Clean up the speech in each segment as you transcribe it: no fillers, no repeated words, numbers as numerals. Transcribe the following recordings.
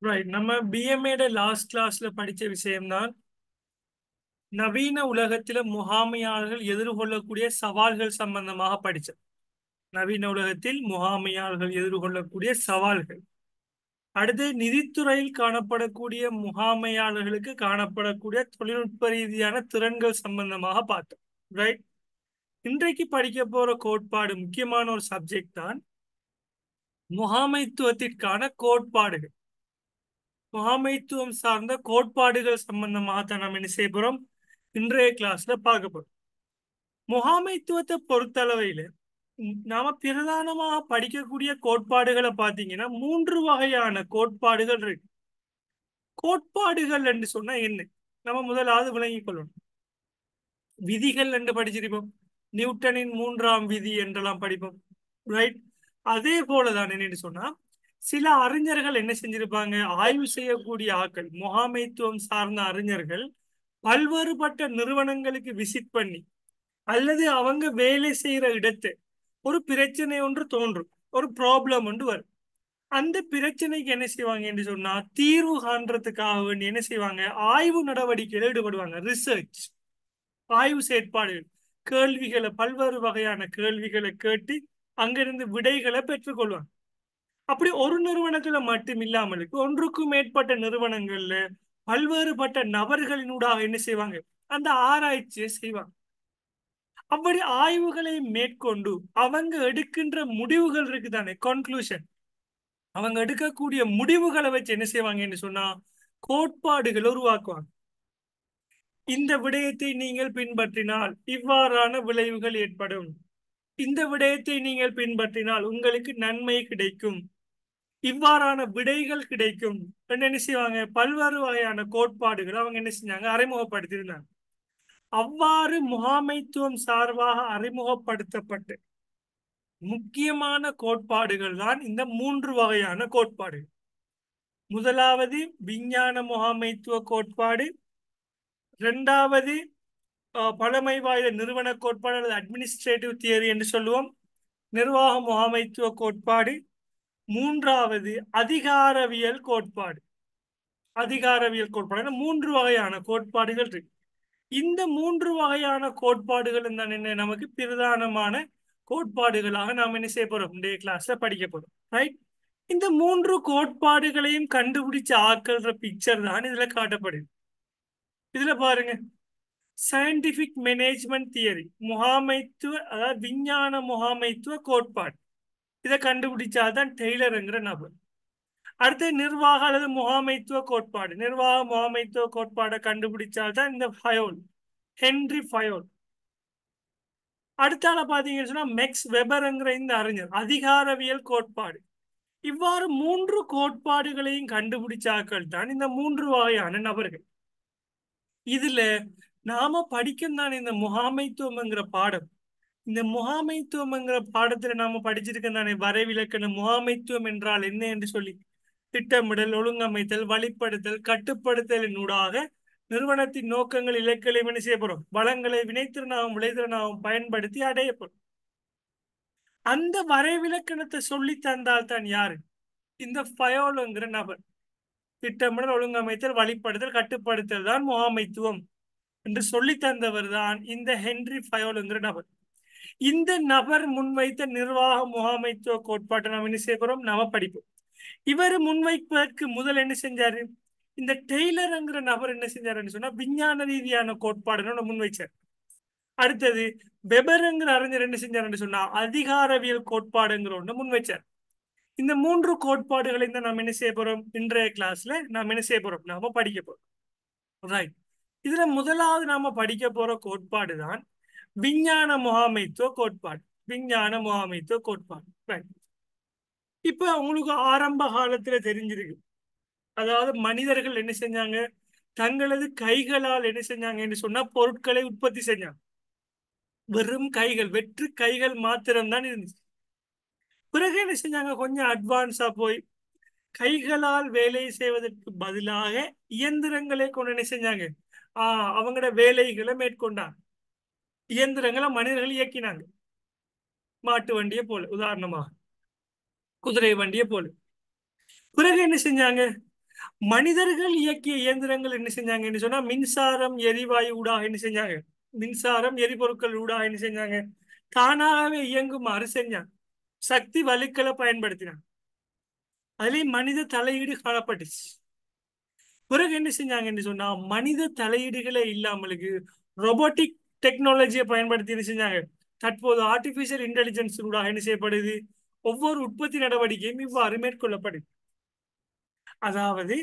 Right. நம்ம பிஎம்ஏட last கிளாஸ்ல படிச்ச விஷயம்தான் நவீன உலகத்துல முகாமையாளர்கள் எதிர்கொள்ளக்கூடிய சவால்கள் சம்பந்தமாக படிச்சோம். நவீன உலகத்தில் முகாமையாளர்கள் எதிர்கொள்ளக்கூடிய சவால்கள். அடுத்து நிதித்துறையில் காணப்படக்கூடிய முகாமையாளர்களுக்கு காணப்படக்கூடிய தொழில்நுட்ப ரீதியான திறன்கள் சம்பந்தமாக பார்த்தோம். ரைட். இன்றைக்கு படிக்க போற கோட்பாடு முக்கியமான ஒரு சப்ஜெக்ட் தான் முகாமைத்துவத்திற்கான கோட்பாடுகள். முகாமைத்துவம் சார்ந்த கோட்பாடுகள் சம்பந்தமாக தான் நம்ம என்ன செய்ய போறோம் இன்றைய கிளாஸ்ல பார்க்க போறோம். முகாமைத்துவத்தை பொறுத்தளவையில நாம பிரதானமாக படிக்கக்கூடிய கோட்பாடுகளை பார்த்தீங்கன்னா 3 வகையான கோட்பாடுகள் இருக்கு. கோட்பாடுகள் என்று சொன்னா என்ன நம்ம முதலாவது விளங்கிக் கொள்ளணும். விதிகள் என்று படிச்சிருப்போம். நியூட்டனின் 3ஆம் விதி என்றெல்லாம் படிப்போம். ரைட். அதே போலதான் என்னன்னு சொன்னா சில அறிஞர்கள் என்ன செஞ்சிருப்பாங்க, ஆய்வு செய்யக்கூடிய ஆட்கள் முகாமைத்துவம் சார்ந்த அறிஞர்கள் பல்வேறுபட்ட நிறுவனங்களுக்கு விசிட் பண்ணி அல்லது அவங்க வேலை செய்யற இடத்தை ஒரு பிரச்சனை ஒன்று தோன்றும், ஒரு ப்ராப்ளம் ஒன்று வரும். அந்த பிரச்சனைக்கு என்ன செய்வாங்க என்று சொன்னா தீர்வு காண்றதுக்காக வேண்டி என்ன செய்வாங்க, ஆய்வு நடவடிக்கையில் ஈடுபடுவாங்க. ரிசர்ச், ஆய்வு செயற்பாடுகள், கேள்விகளை பல்வேறு வகையான கேள்விகளை கேட்டு அங்கிருந்து விடைகளை பெற்றுக்கொள்வாங்க. அப்படி ஒரு நிறுவனத்துல மட்டும் இல்லாமல் ஒன்றுக்கும் மேற்பட்ட நிறுவனங்கள்ல பல்வேறுபட்ட நபர்களினூடாக என்ன செய்வாங்க, அந்த ஆராய்ச்சியை செய்வாங்க. அப்படி ஆய்வுகளை மேற்கொண்டு அவங்க எடுக்கின்ற முடிவுகள் இருக்குதானே, கன்க்ளூஷன், அவங்க எடுக்கக்கூடிய முடிவுகளை வச்சு என்ன செய்வாங்கன்னு சொன்னா கோட்பாடுகளை உருவாக்குவாங்க. இந்த விடயத்தை நீங்கள் பின்பற்றினால் இவ்வாறான விளைவுகள் ஏற்படும், இந்த விடயத்தை நீங்கள் பின்பற்றினால் உங்களுக்கு நன்மை கிடைக்கும், இவ்வாறான விடைகள் கிடைக்கும் என்று என்ன செய்வாங்க, பல்வேறு வகையான கோட்பாடுகளை அவங்க என்ன செஞ்சாங்க, அறிமுகப்படுத்தியிருந்தாங்க. அவ்வாறு முகாமைத்துவம் சார்பாக அறிமுகப்படுத்தப்பட்டு முக்கியமான கோட்பாடுகள் தான் இந்த 3 வகையான கோட்பாடுகள். முதலாவது விஞ்ஞான முகாமைத்துவ கோட்பாடு, இரண்டாவது பழமை வாய்ந்த நிறுவன கோட்பாடு அல்லது அட்மினிஸ்ட்ரேட்டிவ் தியரி என்று சொல்லுவோம், நிர்வாக முகாமைத்துவ கோட்பாடு, மூன்றாவது அதிகாரவியல் கோட்பாடு. அதிகாரவியல் கோட்பாடு 3 வகையான கோட்பாடுகள் இருக்கு. இந்த 3 வகையான கோட்பாடுகள் தான் என்ன நமக்கு பிரதானமான கோட்பாடுகளாக நாம் என்ன செய்ய போறோம், இன்றைய கிளாஸ்ல படிக்க போறோம். ரைட். இந்த 3 கோட்பாடுகளையும் கண்டுபிடிச்ச ஆக்கள்ற பிக்சர் தான் இதுல காட்டப்படுது. இதுல பாருங்க, சயின்டிபிக் மேனேஜ்மெண்ட் தியரி, முகாமைத்துவ அதாவது விஞ்ஞான முகாமைத்துவ கோட்பாடு. இதை கண்டுபிடிச்சாதான் டெய்லருங்கிற நபர். அடுத்து நிர்வாக அல்லது முகாமைத்துவ கோட்பாடு, நிர்வாக முகாமைத்துவ கோட்பாடை கண்டுபிடிச்சால்தான் இந்த ஃபயோல், ஹென்ரி ஃபயோல். அடுத்தால பாத்தீங்கன்னு சொன்னா மெக்ஸ் வெபர்ங்கிற இந்த அறிஞர், அதிகாரவியல் கோட்பாடு. இவ்வாறு 3 கோட்பாடுகளையும் கண்டுபிடிச்சாக்கள் தான் இந்த 3 வகையான நபர்கள். இதுல நாம படிக்கும் தான் இந்த முகாமைத்துவம்ங்கிற பாடம். இந்த முகாமைத்துவம்ங்கிற பாடத்துல நாம படிச்சிருக்கோம் தானே வரைவிலக்கண முகாமைத்துவம் என்றால் என்ன என்று சொல்லி, திட்டமிடல், ஒழுங்கமைத்தல், வழிப்படுத்தல், கட்டுப்படுத்தலினூடாக நிறுவனத்தின் நோக்கங்கள் இலக்குகளை என்ன செய்யப்படும், வளங்களை வினைத்திறனாகவும் விளைத்திறனாகவும் பயன்படுத்தி அடையப்படும். அந்த வரைவிலக்கணத்தை சொல்லி தந்தால் தான் யாரு, இந்த ஃபயோலுங்கிற நபர். திட்டமிடல், ஒழுங்கமைத்தல், வழிப்படுத்தல், கட்டுப்படுத்தல் தான் முகாமைத்துவம் என்று சொல்லி தந்தவர் தான் இந்த ஹென்ரி ஃபயோலுங்கிற நபர். இந்த நபர் முன்வைத்த நிர்வாக முகாமைத்துவ கோட்பாட்டை நாம் என்ன செய்யறோம், நாம படிப்போம். இவர் முன்வைப்பதற்கு முதல் என்ன செஞ்சாரு, இந்த டெய்லர்ங்கிற நபர் என்ன செஞ்சாருன்னு சொன்னா விஞ்ஞான ரீதியான கோட்பாடுன்னு முன்வைச்சார். அடுத்தது வெபருங்கிற அறிஞர் என்ன செஞ்சாருன்னு சொன்னா அதிகாரவியல் கோட்பாடுங்கிற ஒண்ணு முன்வைச்சார். இந்த 3 கோட்பாடுகளை தான் நாம் என்ன செய்ய போறோம், இன்றைய கிளாஸ்ல நாம் என்ன செய்ய போறோம், நாம படிக்க போறோம். ரைட். இதுல முதலாவது நாம படிக்க போற கோட்பாடு தான் விஞ்ஞான முகாமைத்துவ கோட்பாடு. விஞ்ஞான முகாமைத்துவ கோட்பாடு. ரைட். இப்ப உங்களுக்கு ஆரம்ப காலத்துல தெரிஞ்சிருக்கு, அதாவது மனிதர்கள் என்ன செஞ்சாங்க, தங்களது கைகளால் என்ன செஞ்சாங்கன்னு சொன்னா பொருட்களை உற்பத்தி செஞ்சாங்க. வெறும் கைகள், வெற்று கைகள் மாத்திரம்தான் இருந்துச்சு. பிறகு என்ன செஞ்சாங்க, கொஞ்சம் அட்வான்ஸா போய் கைகளால் வேலை செய்வதற்கு பதிலாக இயந்திரங்களை கொண்டு என்ன செஞ்சாங்க, அவங்களோட வேலைகளை மேற்கொண்டாங்க. இயந்திரங்களை மனிதர்கள் இயக்கினாங்க. மாட்டு வண்டியை போல, உதாரணமாக குதிரை வண்டியை போல. பிறகு என்ன செஞ்சாங்க, மனிதர்கள் இயக்கிய இயந்திரங்கள் என்ன செஞ்சாங்கன்னு சொன்னா மின்சாரம் எரிவாயு ஊடாக என்ன செஞ்சாங்க, மின்சாரம் எரிபொருட்கள் ஊடாக என்ன செஞ்சாங்க, தானாகவே இயங்குமாறு செஞ்சாங்க. சக்தி வலுக்களை பயன்படுத்தினாங்க. அதுலயும் மனித தலையீடு காணப்பட்டுச்சு. பிறகு என்ன செஞ்சாங்கன்னு சொன்னா மனித தலையீடுகளே இல்லாமலுக்கு ரொபோட்டிக் டெக்னாலஜியை பயன்படுத்தி என்ன செஞ்சாங்க, தற்போது ஆர்டிபிஷியல் இன்டெலிஜென்ஸ் கூட என்ன செய்யப்படுது, ஒவ்வொரு உற்பத்தி நடவடிக்கையும் இவ்வாறு மேற்கொள்ளப்படுது. அதாவது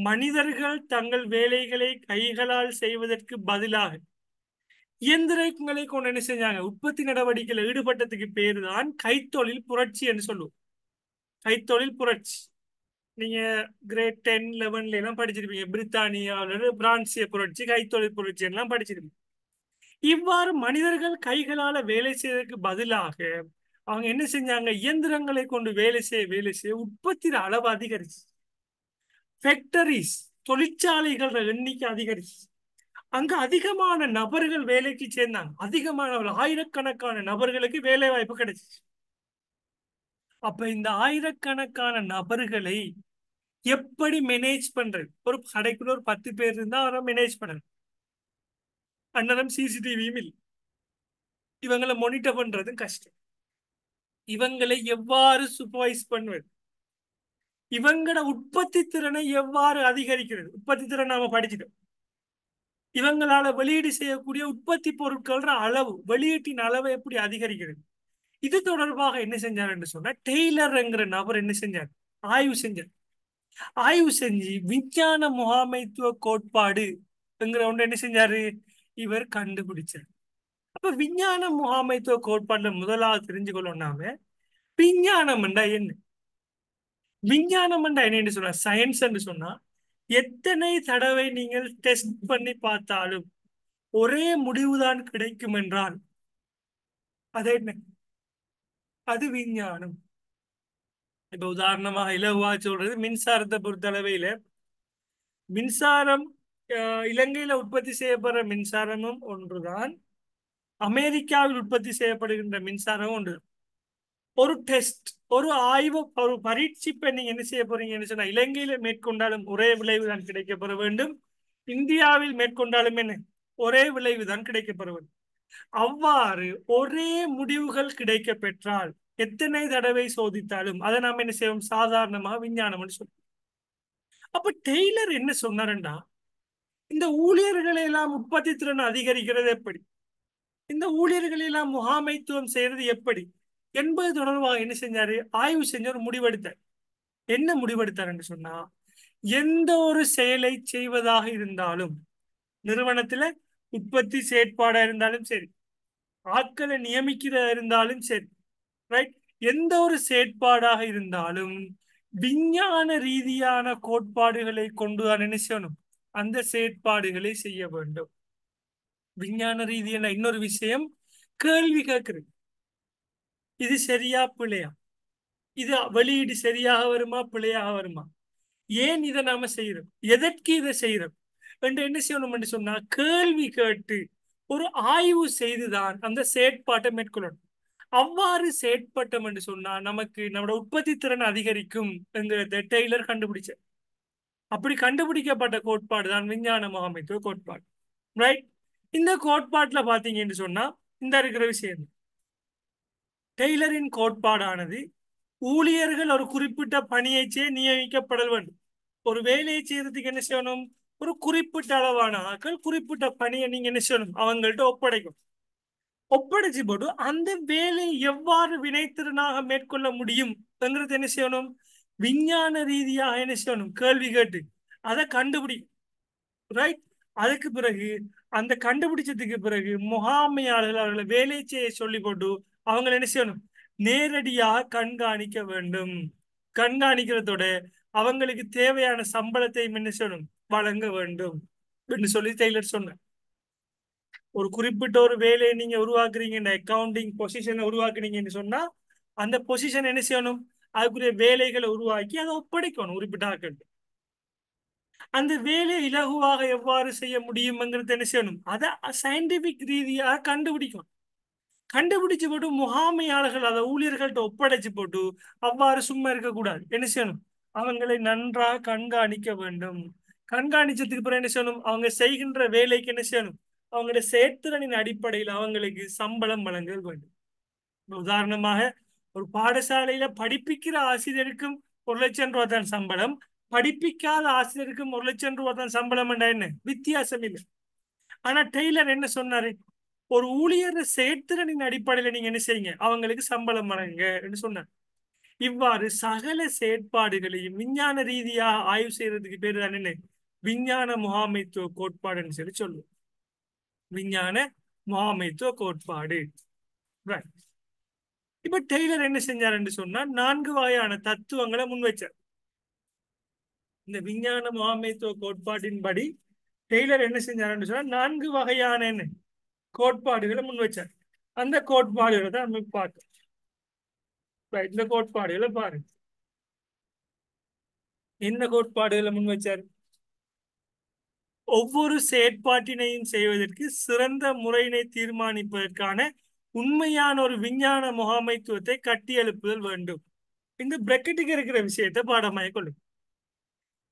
மனிதர்கள் தங்கள் வேலைகளை கைகளால் செய்வதற்கு பதிலாக இயந்திரங்களை கொண்டு என்ன செஞ்சாங்க உற்பத்தி நடவடிக்கையில் ஈடுபட்டதுக்கு பேரு தான் கைத்தொழில் புரட்சி என்று சொல்லுவோம். கைத்தொழில் புரட்சி நீங்க கிரேட் 10 11 எல்லாம் படிச்சிருப்பீங்க. பிரித்தானியாவில் பிரான்சிய புரட்சி, கைத்தொழில் புரட்சி எல்லாம் படிச்சிருப்பீங்க. இவ்வாறு மனிதர்கள் கைகளால வேலை செய்வதற்கு பதிலாக அவங்க என்ன செஞ்சாங்க, இயந்திரங்களை கொண்டு வேலை செய்ய உற்பத்தியின் அளவு அதிகரிச்சு. ஃபேக்டரிஸ், தொழிற்சாலைகள் எண்ணிக்கை அதிகரிச்சு. அங்க அதிகமான நபர்கள் வேலைக்கு சேர்ந்தாங்க. அதிகமான ஆயிரக்கணக்கான நபர்களுக்கு வேலை வாய்ப்பு கிடைச்சிச்சு. அப்ப இந்த ஆயிரக்கணக்கான நபர்களை எப்படி மேனேஜ் பண்றது? ஒரு கடைக்குள்ள ஒரு 10 பேர் இருந்தா அவரை மேனேஜ் பண்றது. அந்நேரம் சிசிடிவியும் இல்லை. இவங்களை மானிட்டர் பண்றதும் கஷ்டம். இவங்களை எவ்வாறு சூப்பர்வைஸ் பண்ணுவது? இவங்களோட உற்பத்தி திறனை எவ்வாறு அதிகரிக்கிறது? உற்பத்தி திறன் நாம படிச்சிட்டோம். இவங்களால வெளியீடு செய்யக்கூடிய உற்பத்தி பொருட்கள அளவு, வெளியீட்டின் அளவை எப்படி அதிகரிக்கிறது? இது தொடர்பாக என்ன செஞ்சார் என்று சொன்னா டெய்லர் என்கிற நபர் என்ன செஞ்சார், ஆய்வு செஞ்சார். ஆய்வு செஞ்சு விஞ்ஞான முகாமைத்துவ கோட்பாடு என்கிற ஒன்று என்ன செஞ்சாரு, இவர் கண்டுபிடிச்சார். அப்ப விஞ்ஞான முகாமைத்துவ கோட்பாடுல முதலாவது தெரிஞ்சுக்கொள்ளணும் நாம விஞ்ஞானம் என்றா என்ன. விஞ்ஞானம் என்றா என்னன்னு சொன்னா சயின்ஸ் என்று சொன்னா எத்தனை தடவை நீங்கள் டெஸ்ட் பண்ணி பார்த்தாலும் ஒரே முடிவுதான் கிடைக்கும் என்றால் அது என்ன, அது விஞ்ஞானம். இப்ப உதாரணமாக இலகுவா சொல்றது மின்சாரத்தை பொறுத்தளவையில மின்சாரம் இலங்கையில உற்பத்தி செய்யப்படுற மின்சாரமும் ஒன்றுதான், அமெரிக்காவில் உற்பத்தி செய்யப்படுகின்ற மின்சாரம் ஒன்று. ஒரு டெஸ்ட், ஒரு ஆய்வு, ஒரு பரீட்சிப்பை நீங்க என்ன செய்ய போறீங்கன்னு சொன்னா இலங்கையில மேற்கொண்டாலும் ஒரே விளைவு தான் கிடைக்கப்பெற வேண்டும், இந்தியாவில் மேற்கொண்டாலும் என்ன ஒரே விளைவு தான் கிடைக்கப்பெற வேண்டும். அவ்வாறு ஒரே முடிவுகள் கிடைக்க பெற்றால் எத்தனை தடவை சோதித்தாலும் அதை நாம் என்ன செய்வோம், சாதாரணமாக விஞ்ஞானம் சொல்லுவோம். அப்ப டெய்லர் என்ன சொன்னாருன்னா இந்த ஊழியர்களை எல்லாம் உற்பத்தி திறன் அதிகரிக்கிறது எப்படி, இந்த ஊழியர்களை எல்லாம் முகாமைத்துவம் செய்யறது எப்படி என்பது தொடர்பாக என்ன செஞ்சாரு, ஆய்வு செஞ்ச ஒரு முடிவெடுத்தார். என்ன முடிவெடுத்தார் என்று சொன்னா எந்த ஒரு செயலை செய்வதாக இருந்தாலும் நிறுவனத்துல உற்பத்தி செயற்பாடா இருந்தாலும் சரி, ஆட்களை நியமிக்கிறதா இருந்தாலும் சரி, ரைட், எந்த ஒரு செயற்பாடாக இருந்தாலும் விஞ்ஞான ரீதியான கோட்பாடுகளை கொண்டுதான் என்ன செய்யணும், அந்த செயற்பாடுகளை செய்ய வேண்டும். விஞ்ஞான ரீதியான இன்னொரு விஷயம் கேள்வி கேட்கிறது. இது சரியா பிழையா, இது வெளியீடு சரியாக வருமா பிழையாக வருமா, ஏன் இதை நாம செய்யறோம், எதற்கு இதை செய்யறோம் என்று என்ன செய்யணும் என்று சொன்னா கேள்வி கேட்டு ஒரு ஆய்வு செய்துதான் அந்த செயற்பாட்டை மேற்கொள்ளணும். அவ்வாறு செயற்பட்டோம் என்று சொன்னா நமக்கு நம்மளோட உற்பத்தி திறன் அதிகரிக்கும் என்கிறத டெய்லர் கண்டுபிடிச்ச. அப்படி கண்டுபிடிக்கப்பட்ட கோட்பாடு தான் விஞ்ஞான முகாமைத்துவ கோட்பாடு, ரைட். இந்த கோட்பாட்டுல பாத்தீங்கன்னு சொன்னா இந்த இருக்கிற விஷயம் டெய்லரின் கோட்பாடானது ஊழியர்கள் ஒரு குறிப்பிட்ட பணியை செய்ய நியமிக்கப்பட வேண்டும். ஒரு வேலையை செய்யறதுக்கு என்ன செய்யணும், ஒரு குறிப்பிட்ட அளவான ஆட்கள் குறிப்பிட்ட பணியை நீங்க என்ன செய்யணும் அவங்கள்ட்ட ஒப்படைக்கும். ஒப்படைச்சு போட்டு அந்த வேலையை எவ்வாறு வினைத்திறனாக மேற்கொள்ள முடியும் என்கிறது என்ன செய்யணும், விஞ்ஞான ரீதியாக என்ன செய்யணும் கேள்வி கேட்டு அதை கண்டுபிடி, ரைட். அதுக்கு பிறகு அந்த கண்டுபிடிச்சதுக்கு பிறகு முகாமையாளர்கள் அவர்களை வேலை செய்ய சொல்லி போட்டு அவங்க என்ன செய்யணும் நேரடியாக கண்காணிக்க வேண்டும். கண்காணிக்கிறதோட அவங்களுக்கு தேவையான சம்பளத்தை என்ன செய்யணும் வழங்க வேண்டும் என்று சொல்லி டெய்லர் சொன்னார். ஒரு குறிப்பிட்ட ஒரு வேலையை நீங்க உருவாக்குறீங்க, இந்த அக்கவுண்டிங் பொசிஷனை உருவாக்குறீங்கன்னு சொன்னா அந்த பொசிஷன் என்ன செய்யணும், அதுக்குரிய வேலைகளை உருவாக்கி அதை ஒப்படைக்கணும் குறிப்பிட்ட ஆட்கள். அந்த வேலையை இலகுவாக எவ்வாறு செய்ய முடியும்ங்கிறது என்ன செய்யணும், அதை சயின்டிபிக் ரீதியாக கண்டுபிடிக்கணும். கண்டுபிடிச்சு போட்டு முகாமையாளர்கள் அதை ஊழியர்கள்ட்ட ஒப்படைச்சு போட்டு அவ்வாறு சும்மா இருக்கக்கூடாது, என்ன செய்யணும் அவங்களை நன்றாக கண்காணிக்க வேண்டும். கண்காணிச்சதுக்கு பிறகு என்ன செய்யணும்? அவங்க செய்கின்ற வேலைக்கு என்ன செய்யணும்? அவங்களுடைய செயற்திறனின் அடிப்படையில் அவங்களுக்கு சம்பளம் வழங்க வேண்டும். உதாரணமாக, ஒரு பாடசாலையில படிப்பிக்கிற ஆசிரியருக்கும் 1 லட்சம் ரூபாய் தான் சம்பளம், படிப்பிக்காத ஆசிரியருக்கும் 1 லட்சம் ரூபாய் தான் சம்பளம் என்ற என்ன வித்தியாசம் இல்லை. ஆனா டெய்லர் என்ன சொன்னாரு? ஒரு ஊழியர் செயற்திறனின் அடிப்படையில நீங்க என்ன செய்யுங்க, அவங்களுக்கு சம்பளம் வழங்க என்று சொன்னார். இவ்வாறு சகல செயற்பாடுகளையும் விஞ்ஞான ரீதியாக ஆய்வு செய்யறதுக்கு பேரு தான் என்ன? விஞ்ஞான முகாமைத்துவ கோட்பாடுன்னு சொல்லி சொல்லுவோம். விஞ்ஞான முகாமைத்துவ கோட்பாடு. Right. இப்ப டெய்லர் என்ன செஞ்சார் என்று சொன்னா 4 வகையான தத்துவங்களை முன்வைச்சார். இந்த விஞ்ஞான முகாமைத்துவ கோட்பாட்டின்படி டெய்லர் என்ன செஞ்சார் என்று சொன்னா 4 வகையான என்ன கோட்பாடுகளை முன்வைச்சார். அந்த கோட்பாடுகளை தான் நம்ம பார்க்கணும். Right. இந்த கோட்பாடுகளை பாருங்க. என்ன கோட்பாடுகளை முன்வைச்சார்? ஒவ்வொரு செயற்பாட்டினையும் செய்வதற்கு சிறந்த முறையினை தீர்மானிப்பதற்கான உண்மையான ஒரு விஞ்ஞான முகாமைத்துவத்தை கட்டியெழுப்புதல் வேண்டும். இந்த பிரெக்கெட்டுக்கு இருக்கிற விஷயத்தை பாடமாய கொள்ளும்.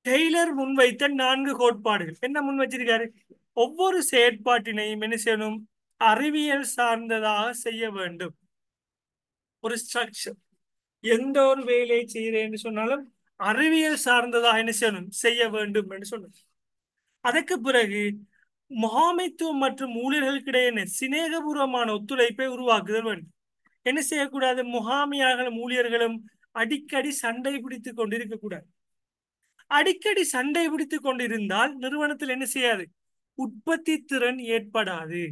டெய்லர் முன்வைத்த 4 கோட்பாடுகள் என்ன முன் வச்சிருக்காரு? ஒவ்வொரு செயற்பாட்டினையும் என்ன செய்யணும்? அறிவியல் சார்ந்ததாக செய்ய வேண்டும். ஒரு ஸ்ட்ரக்சர், எந்த ஒரு வேலையை செய்யறேன்னு சொன்னாலும் அறிவியல் சார்ந்ததாக என்ன செய்யணும்? செய்ய வேண்டும் என்று சொன்னார். அதற்கு பிறகு முகாமைத்துவம் மற்றும் ஊழியர்களுக்கிடையே சிநேகபூர்வமான ஒத்துழைப்பை உருவாக்குதல் வேண்டும். என்ன செய்யக்கூடாது? முகாமியார்களும் ஊழியர்களும் அடிக்கடி சண்டை பிடித்துக் கொண்டிருக்க கூடாது. அடிக்கடி சண்டை பிடித்துக் கொண்டிருந்தால் நிறுவனத்தில் என்ன செய்யாது? உற்பத்தி திறன் ஏற்படாது.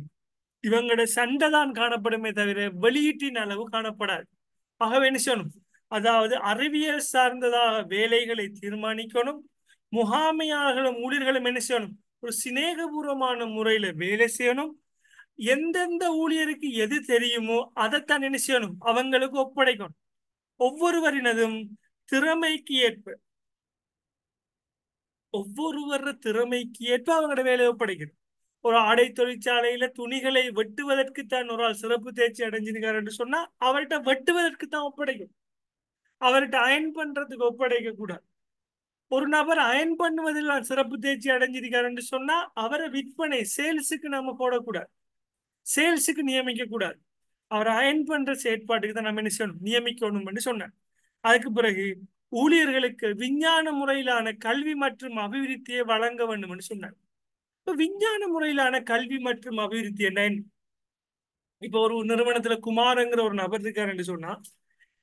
இவங்களோட சண்டை தான் காணப்படுமே தவிர வெளியீட்டின் அளவு காணப்படாது. ஆகவே என்ன செய்யணும்? அதாவது அறிவியல் சார்ந்ததாக வேலைகளை தீர்மானிக்கணும். முகாமையாளர்களும் ஊழியர்களும் என்ன செய்யணும்? ஒரு சிநேகபூர்வமான முறையில வேலை செய்யணும். எந்தெந்த ஊழியருக்கு எது தெரியுமோ அதைத்தான் என்ன செய்யணும்? அவங்களுக்கு ஒப்படைக்கணும். ஒவ்வொருவரினதும் திறமைக்கு ஏற்ப அவங்களோட வேலையை ஒப்படைக்கணும். ஒரு ஆடை தொழிற்சாலையில துணிகளை வெட்டுவதற்கு தான் ஒரு ஆள் சிறப்பு தேர்ச்சி அடைஞ்சிருக்காரு என்று சொன்னா அவர்கிட்ட வெட்டுவதற்கு தான் ஒப்படைக்கும். அவர்கிட்ட அயன் பண்றதுக்கு ஒப்படைக்க கூடாது. ஒரு நபர் அயன் பண்ணுவதில் நான் சிறப்பு தேர்ச்சி அடைஞ்சிருக்காரு என்று சொன்னா அவரை விற்பனை சேல்ஸுக்கு நாம போடக்கூடாது, சேல்ஸுக்கு நியமிக்க கூடாது. அவர் அயன் பண்ற செயற்பாட்டுக்கு தான் நம்ம என்ன செய்யணும்? நியமிக்கணும் என்று சொன்னார். அதுக்கு பிறகு ஊழியர்களுக்கு விஞ்ஞான முறையிலான கல்வி மற்றும் அபிவிருத்தியை வழங்க வேண்டும் என்று சொன்னார். இப்ப விஞ்ஞான முறையிலான கல்வி மற்றும் அபிவிருத்தி என்ன? இப்ப ஒரு நிறுவனத்துல குமாரங்கிற ஒரு நபர் இருக்காரு என்று சொன்னா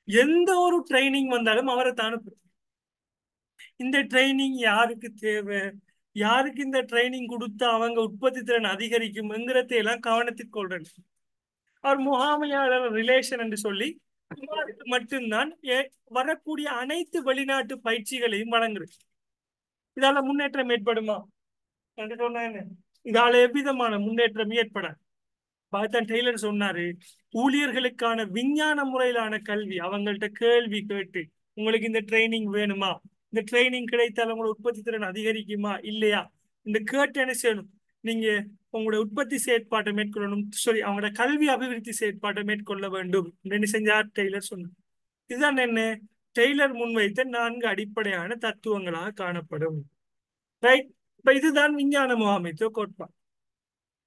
எந்த ஒரு ட்ரைனிங் வந்தாலும் அவரை தான் அனுப்புறோம். இந்த ட்ரைனிங் யாருக்கு தேவை, யாருக்கு இந்த ட்ரைனிங் கொடுத்தா அவங்க உற்பத்தி திறன் அதிகரிக்கும்ங்கிறதை எல்லாம் கவனத்தில் கொள்றேன். அவர் முகாமையாளர் ரிலேஷன் என்று சொல்லி குமாருக்கு மட்டும்தான் வரக்கூடிய அனைத்து வெளிநாட்டு பயிற்சிகளையும் வழங்குறது. இதால முன்னேற்றம் ஏற்படுமா என்று சொன்னா என்ன? இதால எவ்விதமான முன்னேற்றம் ஏற்படாது. பார்த்தான் டெய்லர் சொன்னாரு, ஊழியர்களுக்கான விஞ்ஞான முறையிலான கல்வி, அவங்கள்ட்ட கேள்வி கேட்டு உங்களுக்கு இந்த ட்ரைனிங் வேணுமா, இந்த ட்ரைனிங் கிடைத்தால் உங்களோட உற்பத்தி திறன் அதிகரிக்குமா இல்லையா இந்த கேட்டு என்ன செய்யணும்? நீங்க உங்களோட உற்பத்தி செயற்பாட்டை மேற்கொள்ளணும், சாரி அவங்களோட கல்வி அபிவிருத்தி செயற்பாட்டை மேற்கொள்ள வேண்டும் என்று செஞ்சார் டெய்லர் சொன்னார். இதுதான் என்ன? டெய்லர் முன்வைத்த 4 அடிப்படையான தத்துவங்களாக காணப்படும். ரைட். இப்ப இதுதான் விஞ்ஞான முகாமைத்துவ கோட்பாடு.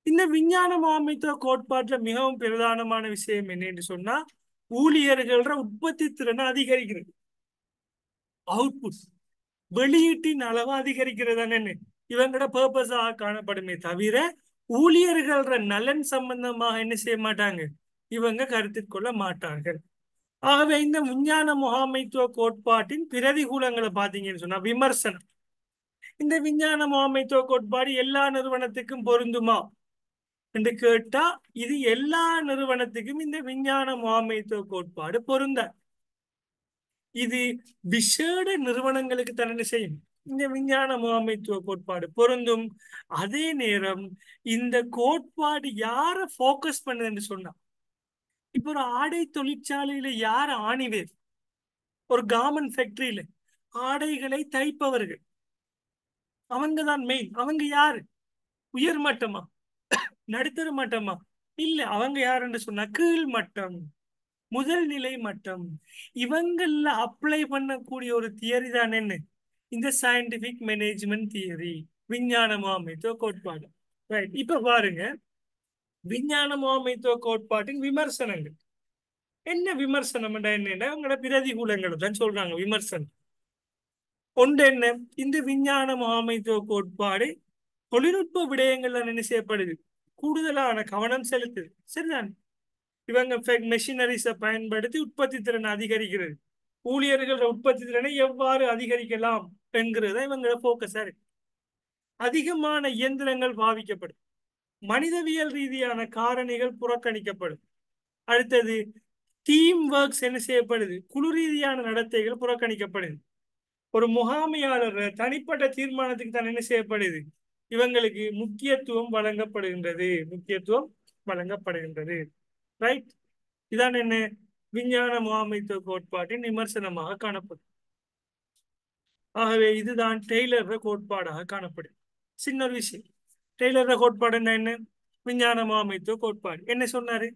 இந்த விஞ்ஞான முகாமைத்துவ கோட்பாட்டுல மிகவும் பிரதானமான விஷயம் என்ன என்று சொன்னா ஊழியர்கள உற்பத்தி திறனை அதிகரிக்கிறது. அவுட்புட், வெளியீட்டின் அளவு அதிகரிக்கிறது என்ன இவங்களோட பர்பஸாக காணப்படுமே தவிர ஊழியர்கள நலன் சம்பந்தமாக என்ன செய்ய மாட்டாங்க, இவங்க கருத்தில் கொள்ள மாட்டார்கள். ஆகவே இந்த விஞ்ஞான முகாமைத்துவ கோட்பாட்டின் பிரதிகூலங்களை பார்த்தீங்கன்னு சொன்னா விமர்சனம். இந்த விஞ்ஞான முகாமைத்துவ கோட்பாடு எல்லா நிறுவனத்துக்கும் பொருந்துமா என்று கேட்டா இது எல்லா நிறுவனத்துக்கும் இந்த விஞ்ஞான முகாமைத்துவ கோட்பாடு பொருந்த. இது விசேட நிறுவனங்களுக்கு தன்னை செய்யும் இந்த விஞ்ஞான முகாமைத்துவ கோட்பாடு பொருந்தும். அதே நேரம் இந்த கோட்பாடு யார போக்கஸ் பண்ணுதுன்னு சொன்னா, இப்ப ஒரு ஆடை தொழிற்சாலையில யார் ஆணிவேர்? ஒரு கார்மெண்ட் ஃபேக்டரியில ஆடைகளை தைப்பவர்கள், அவங்கதான் மெயின். அவங்க யாரு? உயர் மட்டமா, நடுத்தர மட்டமா? இல்ல, அவங்க யாருன்னு சொன்னா கீழ் மட்டம். முதல் நிலை மட்டம். இவங்கள்ல அப்ளை பண்ணக்கூடிய ஒரு தியரி தான் என்ன, இந்த சயின்டிபிக் மேனேஜ்மெண்ட் தியரி, விஞ்ஞான முகாமைத்துவ கோட்பாடு. ரைட். இப்ப பாருங்க, விஞ்ஞான முகாமைத்துவ கோட்பாட்டின் விமர்சனங்கள் என்ன. விமர்சனம் என்னன்னா உங்களோட பிரதிகூலங்களை தான் சொல்றாங்க விமர்சனம். ஒன்று என்ன, இந்த விஞ்ஞான முகாமைத்துவ கோட்பாடு தொழில்நுட்ப விடயங்கள்ல என்ன செய்யப்படுது, கூடுதலான கவனம் செலுத்துது. சரிதான். இவங்க மெஷினரிஸை பயன்படுத்தி உற்பத்தி திறனை அதிகரிக்கிறது, ஊழியர்களோட உற்பத்தி திறனை எவ்வாறு அதிகரிக்கலாம் என்கிறத இவங்களோட போக்கஸா இருக்கு. அதிகமான இயந்திரங்கள் பாவிக்கப்படும், மனிதவியல் ரீதியான காரணிகள் புறக்கணிக்கப்படும். அடுத்தது டீம் ஒர்க்ஸ் என்ன செய்யப்படுது, குழு ரீதியான நடத்தைகள் புறக்கணிக்கப்படுது. ஒரு முகாமையாளர் தனிப்பட்ட தீர்மானத்துக்கு தான் என்ன செய்யப்படுது, இவங்களுக்கு முக்கியத்துவம் வழங்கப்படுகின்றது, முக்கியத்துவம் வழங்கப்படுகின்றது. ரைட். இதான் என்ன, விஞ்ஞான முகாமைத்துவ கோட்பாட்டின் விமர்சனமாக காணப்படும். ஆகவே இதுதான் டெய்லர் கோட்பாடாக காணப்படும். சின்ன ஒரு விஷயம், டெய்லர் கோட்பாடு என்ன, விஞ்ஞான முகாமைத்துவ கோட்பாடு என்ன சொன்னாரு,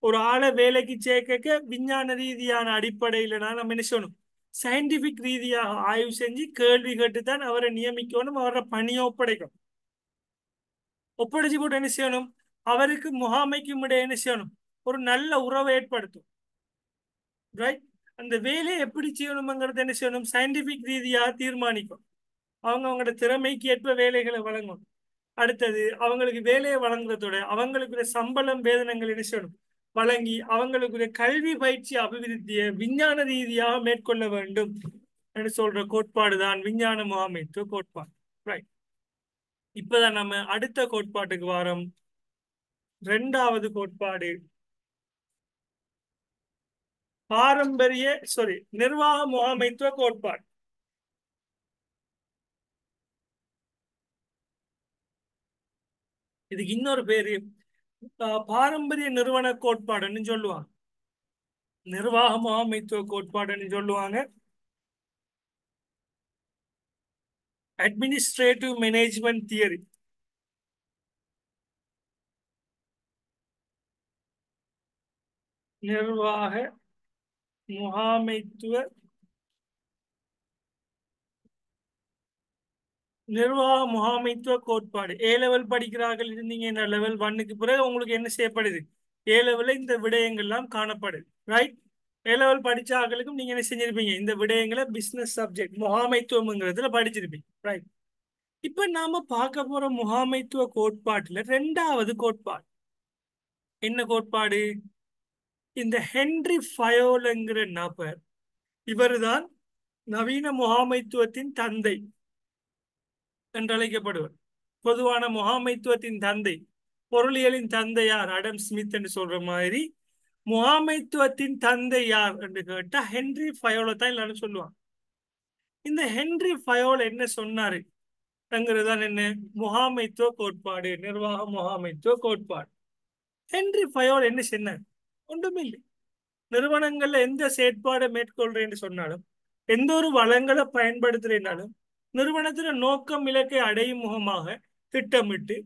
ஒரு ஆளை வேலைக்கு சேர்க்க விஞ்ஞான ரீதியான அடிப்படையில நம்ம என்ன செய்யணும், சயின்டிபிக் ரீதியாக ஆய்வு செஞ்சு கேள்வி கேட்டுத்தான் அவரை நியமிக்கணும், அவரை பணியை ஒப்படைக்கணும். ஒப்படைச்சு போட்டு என்ன செய்யணும், அவருக்கு முகாமைக்கும் இடையே என்ன செய்யணும், ஒரு நல்ல உறவை ஏற்படுத்தும். ரைட். அந்த வேலையை எப்படி செய்யணுங்கிறத என்ன செய்யணும், சயின்டிபிக் ரீதியாக தீர்மானிக்கும். அவங்களோட திறமைக்கு ஏற்ப வேலைகளை வழங்கணும். அடுத்தது அவங்களுக்கு வேலையை வழங்குறதோட அவங்களுக்கு சம்பளம் வேதனங்கள் என்ன செய்யணும் வழங்கி அவங்களுக்கு கல்வி பயிற்சி அபிவிருத்தியை விஞ்ஞான ரீதியாக மேற்கொள்ள வேண்டும் என்று சொல்ற கோட்பாடு தான் விஞ்ஞான முகாமைத்துவ கோட்பாடு. ரைட். இப்பதான் நம்ம அடுத்த கோட்பாட்டுக்கு வாரம். இரண்டாவது கோட்பாடு நிர்வாக முகாமைத்துவ கோட்பாடு. இதுக்கு இன்னொரு பேரு பாரம்பரிய நிறுவன கோட்பாடுன்னு சொல்லுவாங்க, நிர்வாக முகாமைத்துவ கோட்பாடுன்னு சொல்லுவாங்க, அட்மினிஸ்ட்ரேட்டிவ் மேனேஜ்மெண்ட் தியரி. நிர்வாக முகாமைத்துவ கோட்பாடு. ஏ லெவல் படிக்கிறார்கள் இருந்தீங்க, லெவல் 1க்கு பிறகு உங்களுக்கு என்ன செய்யப்படுது, ஏ லெவல்ல இந்த விடயங்கள் எல்லாம் காணப்படுது. ரைட். ஏ லெவல் படிச்ச ஆக்களுக்கும் நீங்க என்ன செஞ்சிருப்பீங்க, இந்த விடயங்களை பிசினஸ் சப்ஜெக்ட் முகாமைத்துவம்ங்கிறதுல படிச்சிருப்பீங்க. ரைட். இப்ப நாம பார்க்க போற முகாமைத்துவ கோட்பாட்டுல இரண்டாவது கோட்பாடு என்ன கோட்பாடு, இந்த ஹென்றி ஃபயோல்ங்கிற நபர், இவர்தான் நவீன முகாமைத்துவத்தின் தந்தை என்று அழைக்கப்படுவர். பொதுவான முகாமைத்துவத்தின் தந்தை, பொருளியலின் தந்தை யார், அடம் ஸ்மித் என்று சொல்ற மாதிரி முகாமைத்துவத்தின் தந்தை யார் என்று கேட்டா ஹென்றி ஃபயோலை தான் எல்லாரும் சொல்லுவாங்க. இந்த ஹென்றி ஃபயோல் என்ன சொன்னாரு தான் என்ன, முகாமைத்துவ கோட்பாடு, நிர்வாக முகாமைத்துவ கோட்பாடு. ஹென்றி ஃபயோல் என்ன சொன்னார், ஒன்றுமில்லை, நிறுவனங்கள்ல எந்த செயற்பாடை மேற்கொள்றேன்னு சொன்னாலும், எந்த ஒரு வளங்களை பயன்படுத்துறேன்னாலும், நிறுவனத்துல நோக்கம் இலக்கை அடையும் முகமாக திட்டமிட்டு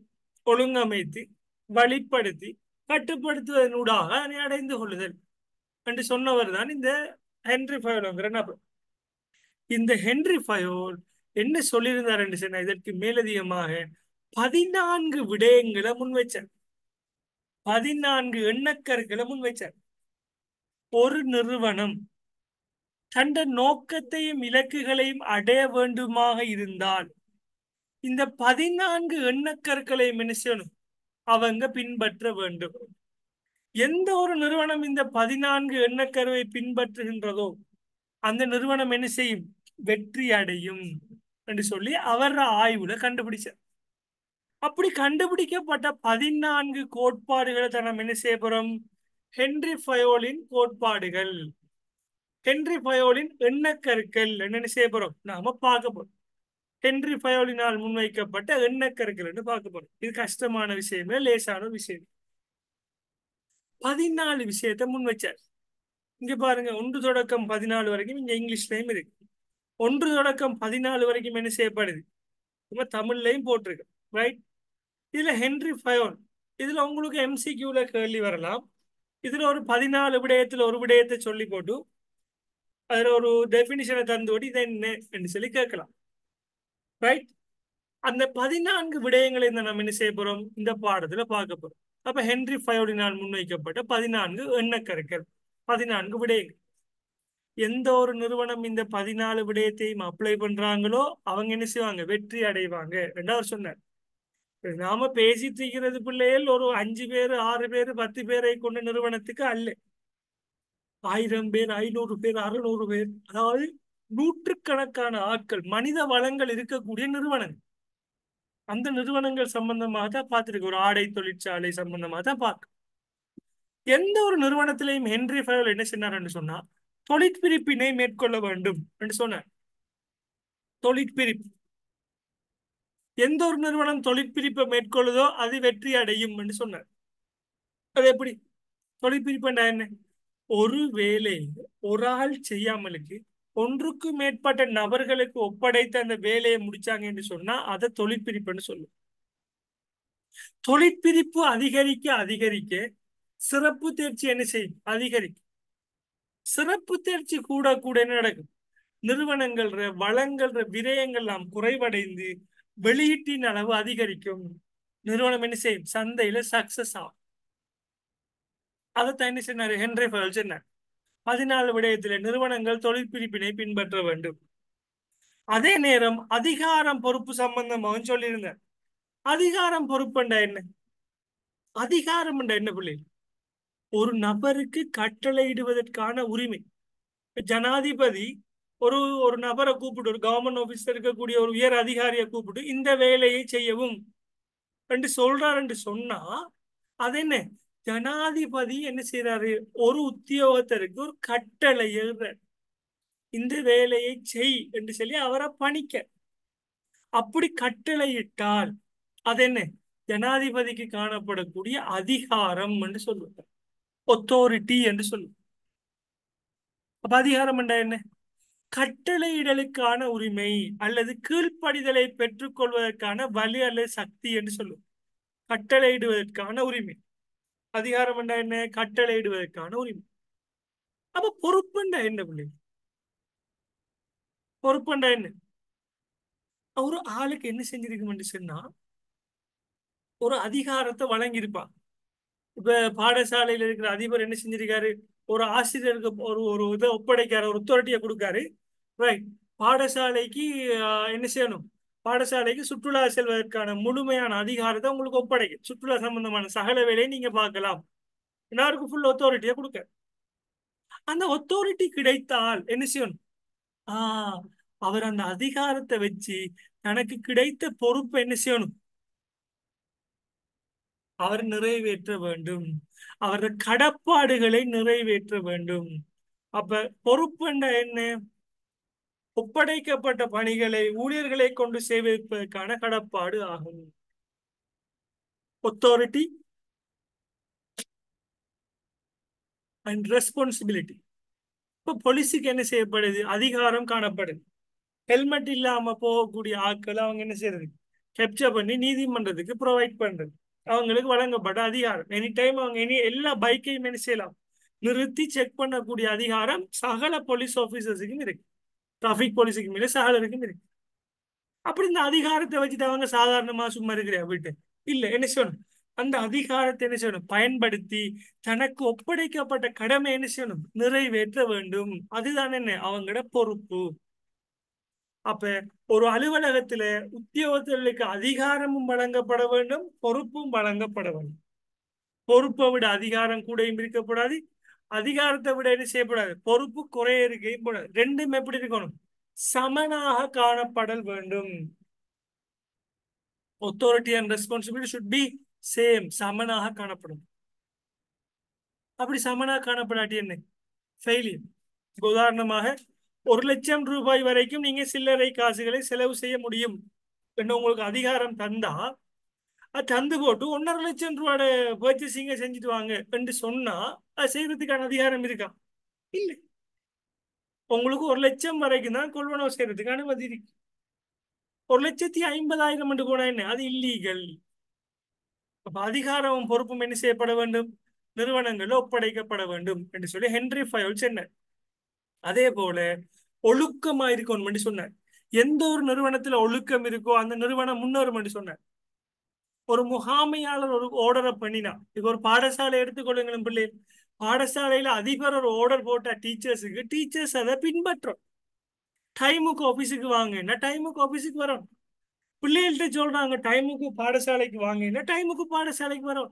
ஒழுங்கமைத்து வழிப்படுத்தி கட்டுப்படுத்துவதனூடாக அதை அடைந்து கொள்ளுதல் என்று சொன்னவர் தான் இந்த ஹென்றி ஃபயோல்ங்கிற நபர். இந்த ஹென்றி ஃபயோல் என்ன சொல்லியிருந்தார் என்று சொன்ன, இதற்கு மேலதிகமாக 14 விடயங்களை முன்வைச்சார், 14 எண்ணக்கருக்களை முன்வைச்சார். ஒரு நிறுவனம் தண்ட நோக்கத்தையும் இலக்குகளையும் அடைய வேண்டுமாக இருந்தால் இந்த 14 எண்ணக்கற்களையும் என்ன செய்யணும், அவங்க பின்பற்ற வேண்டும். எந்த ஒரு நிறுவனம் இந்த 14 எண்ணக்கருவை பின்பற்றுகின்றதோ அந்த நிறுவனம் என்ன செய்யும், வெற்றி அடையும் என்று சொல்லி அவர் ஆய்வுல கண்டுபிடிச்சார். அப்படி கண்டுபிடிக்கப்பட்ட 14 கோட்பாடுகளை தான் நம்ம என்ன செய்ய போறோம், ஹென்றி ஃபயோலின் கோட்பாடுகள், ஹென்றி ஃபயோலின் எண்ணக்கருக்கள் என்ன செய்ய போறோம், நாம பார்க்க போறோம். ஹென்றி ஃபயோலினால் முன்வைக்கப்பட்ட எண்ணக்கருக்கள் என்று பார்க்க போறோம். இது கஷ்டமான விஷயமே, லேசான விஷயம். 14 விஷயத்தை முன் வச்சார். இங்க பாருங்க, 1 தொடக்கம் 14 வரைக்கும் இங்க இங்கிலீஷ்லயும் இருக்கு. 1 தொடக்கம் 14 வரைக்கும் என்ன செய்யப்படுது, நம்ம தமிழ்லையும் போட்டிருக்கு. ரைட். இதுல ஹென்றி ஃபயோல், இதுல உங்களுக்கு எம்சிக்யூல கேள்வி வரலாம், இதுல ஒரு 14 விடயத்துல ஒரு விடயத்தை சொல்லி போட்டு அதுல ஒரு டெபினிஷனை தந்து இதை என்ன என்று சொல்லி கேட்கலாம். ரைட். அந்த 14 விடயங்களை இந்த நம்ம என்ன செய்ய போறோம் இந்த பாடத்துல பார்க்க போறோம். அப்ப ஹென்றி ஃபயோடினால் முன்வைக்கப்பட்ட 14 எண்ணக்கருக்கள், 14 விடயங்கள். எந்த ஒரு நிறுவனம் இந்த 14 விடயத்தையும் அப்ளை பண்றாங்களோ அவங்க என்ன செய்வாங்க, வெற்றி அடைவாங்க என்று அவர் சொன்னார். நாம பேசிட்டு இருக்கிறது பிள்ளைகள் ஒரு 5 பேர் 6 பேர் 10 பேரை கொண்ட நிறுவனத்துக்கு அல்ல. 1000 பேர் 500 பேர் 600 பேர், அதாவது நூற்றுக்கணக்கான ஆட்கள் மனித வளங்கள் இருக்கக்கூடிய நிறுவனங்கள். அந்த நிறுவனங்கள் சம்பந்தமாக தான் பார்த்துருக்கு. ஒரு ஆடை தொழிற்சாலை சம்பந்தமாக தான் பார்க்க. எந்த ஒரு நிறுவனத்திலையும் ஹென்றி ஃபயோல் என்ன சொன்னார் என்று சொன்னா தொழிற்பிரிப்பினை மேற்கொள்ள வேண்டும் என்று சொன்னார். தொழிற்பிரிப்பு, எந்த ஒரு நிறுவனம் தொழிற்பிரிப்பை மேற்கொள்ளுதோ அது வெற்றி அடையும் என்று சொன்னார். அது எப்படி தொழிற்பிரிப்பு என்ன? ஒரு வேலை ஒரு ஆள் செய்யாமலுக்கு ஒன்றுக்கு மேற்பட்ட நபர்களுக்கு ஒப்படைத்து அந்த வேலையை முடிச்சாங்க என்று சொன்னா அதை தொழிற்பிரிப்புன்னு சொல்லும். தொழிற்பிரிப்பு அதிகரிக்க அதிகரிக்க சிறப்பு தேர்ச்சி என்ன செய்யும், அதிகரிக்கும். சிறப்பு தேர்ச்சி கூட கூட என்ன நடக்கும், நிறுவனங்கள் வளங்கள் விரயங்கள் எல்லாம் குறைவடைந்து வெளியீட்டின் அளவு அதிகரிக்கும். நிறுவனம் என்ன செய்யும், சந்தையில சக்சஸ் ஆகும். அதைத்தான் என்ன சொன்னாரு ஹென்றி ஃபயோல் சொன்னார். 14 விடயத்திலே நிறுவனங்கள் தொழிற்பிரிப்பினை பின்பற்ற வேண்டும். அதே நேரம் அதிகாரம் பொறுப்பு சம்பந்தமாகவும் சொல்லியிருந்தார். அதிகாரம் பொறுப்புண்டா என்ன? அதிகாரம் என்ன பிள்ளை, ஒரு நபருக்கு கட்டளையிடுவதற்கான உரிமை. ஜனாதிபதி ஒரு ஒரு நபரை கூப்பிட்டு, ஒரு கவர்மெண்ட் ஆபீஸ்ல இருக்கக்கூடிய ஒரு உயர் அதிகாரியை கூப்பிட்டு இந்த வேலையை செய்யவும் என்று சொல்றாரு என்று சொன்னா அது என்ன, ஜனாதிபதி என்ன செய்யறாரு, ஒரு உத்தியோகத்தருக்கு ஒரு கட்டளை எழுதுறார், இந்த வேலையை செய் என்று சொல்லி அவரை பணிக்க. அப்படி கட்டளையிட்டால் அது என்ன, ஜனாதிபதிக்கு காணப்படக்கூடிய அதிகாரம் என்று சொல்லுவார், ஒத்தோரிட்டி என்று சொல்லுவார். அப்ப அதிகாரம் என்றா என்ன, கட்டளையிடலுக்கான உரிமை அல்லது கீழ்ப்படிதலை பெற்றுக்கொள்வதற்கான வலு அல்லது சக்தி என்று சொல்லுவோம். கட்டளையிடுவதற்கான உரிமை. அதிகாரம் என்றா என்ன, கட்டளையிடுவதற்கான உரிமை. அப்ப பொறுப்புண்டா என்ன பிள்ளை, பொறுப்புண்டா என்ன, ஒரு ஆளுக்கு என்ன செஞ்சிருக்கும் சொன்னா ஒரு அதிகாரத்தை வழங்கியிருப்பான். இப்ப பாடசாலையில் இருக்கிற அதிபர் என்ன செஞ்சிருக்காரு, ஒரு ஆசிரியருக்கு ஒரு ஒரு இதை ஒப்படைக்காரு, ஒரு அத்தாரிட்டியை கொடுக்காரு. ரைட். பாடசாலைக்கு என்ன செய்யணும், பாடசாலைக்கு சுற்றுலா செல்வதற்கான முழுமையான அதிகாரத்தை உங்களுக்கு ஒப்படைக்கும். சுற்றுலா சம்பந்தமான சகல வேலையை நீங்க பார்க்கலாம். எல்லாருக்கும் ஃபுல் அத்தாரிட்டியை கொடுக்க. அந்த அத்தாரிட்டி கிடைத்தால் என்ன செய்யணும், ஆஹ் அவர் அந்த அதிகாரத்தை வச்சு தனக்கு கிடைத்த பொறுப்பை என்ன செய்யணும், அவர் நிறைவேற்ற வேண்டும். அவரது கடப்பாடுகளை நிறைவேற்ற வேண்டும். அப்ப பொறுப்பு என்ன, ஒப்படைக்கப்பட்ட பணிகளை ஊழியர்களை கொண்டு செய்வதற்கான கடப்பாடு ஆகும். authority and responsibility. இப்ப போலீஸுக்கு என்ன செய்யப்படுது, அதிகாரம் காணப்படுது. ஹெல்மெட் இல்லாம போகக்கூடிய ஆட்கள் அவங்க என்ன செய்யறது, கேப்சர் பண்ணி நீதிமன்றத்துக்கு ப்ரொவைட் பண்றது அவங்களுக்கு வழங்கப்பட்ட அதிகாரம். எனி டைம் அவங்க எல்லா பைக்கையும் என்ன செய்யலாம், நிறுத்தி செக் பண்ணக்கூடிய அதிகாரம் சகல போலீஸ் ஆபீசர்ஸுக்கும் இருக்கு. டிராபிக் போலீஸுக்கு மேல சகலருக்கும் இருக்கு. அப்படி இந்த அதிகாரத்தை வச்சுட்டு அவங்க சாதாரணமா சும்மா இருக்கிற வீட்டு இல்ல, என்ன செய்யணும், அந்த அதிகாரத்தை என்ன செய்யணும், பயன்படுத்தி தனக்கு ஒப்படைக்கப்பட்ட கடமை என்ன செய்யணும், நிறைவேற்ற வேண்டும். அதுதான் என்ன அவங்களோட பொறுப்பு. அப்ப ஒரு அலுவலகத்துல உத்தியோகத்தர்களுக்கு அதிகாரமும் வழங்கப்பட வேண்டும், பொறுப்பும் வழங்கப்பட வேண்டும். பொறுப்பை விட அதிகாரம் கூடயும் இருக்கப்படாது, அதிகாரத்தை விட என்ன செய்யப்படாது, பொறுப்பு குறைய இருக்கையும் கூடாது. ரெண்டும் எப்படி இருக்கணும், சமனாக காணப்படல் வேண்டும். authority and responsibility should be same, சமனாக காணப்படும். அப்படி சமனாக காணப்படாட்டி என்ன, ஃபெயிலியர். உதாரணமாக 1,00,000 ரூபாய் வரைக்கும் நீங்க சில்லறை காசுகளை செலவு செய்ய முடியும் என்று உங்களுக்கு அதிகாரம் தந்தா, அது தந்து போட்டு 1,50,000 ரூபாயோட பர்ச்சேசிங்க செஞ்சுட்டு வாங்க என்று சொன்னா அது செய்யறதுக்கான அதிகாரம் இருக்கா, இல்லை. உங்களுக்கு 1,00,000 வரைக்கும் தான் கொள்வனவு செய்யறதுக்கு அனுமதி இருக்கு. 1,50,000 என்று போனா என்ன, அது இல்லீகல். அப்ப அதிகாரமும் பொறுப்பும் என்ன செய்யப்பட வேண்டும், நிறுவனங்களில் ஒப்படைக்கப்பட வேண்டும் என்று சொல்லி ஹென்றி ஃபயோல் சொன்னார். அதே போல ஒழுக்கமா இருக்கணும் என்று சொன்னார். எந்த ஒரு நிறுவனத்துல ஒழுக்கம் இருக்கோ அந்த நிறுவனம் முன்னேறும் என்று சொன்னார். ஒரு முகாமையாளர் ஒரு ஆர்டரை பண்ணினா, இப்ப ஒரு பாடசாலை எடுத்துக்கொள்ளுங்களும் பிள்ளை, பாடசாலையில அதிபர் ஒரு ஆர்டர் போட்டா டீச்சர்ஸுக்கு, டீச்சர்ஸ் அதை பின்பற்றும். டைமுக்கு ஆபீஸுக்கு வாங்கன்னா டைமுக்கு ஆபீஸுக்கு வரும். பிள்ளைகள்கிட்ட சொல்றாங்க டைமுக்கு பாடசாலைக்கு வாங்கன்னா டைமுக்கு பாடசாலைக்கு வரும்.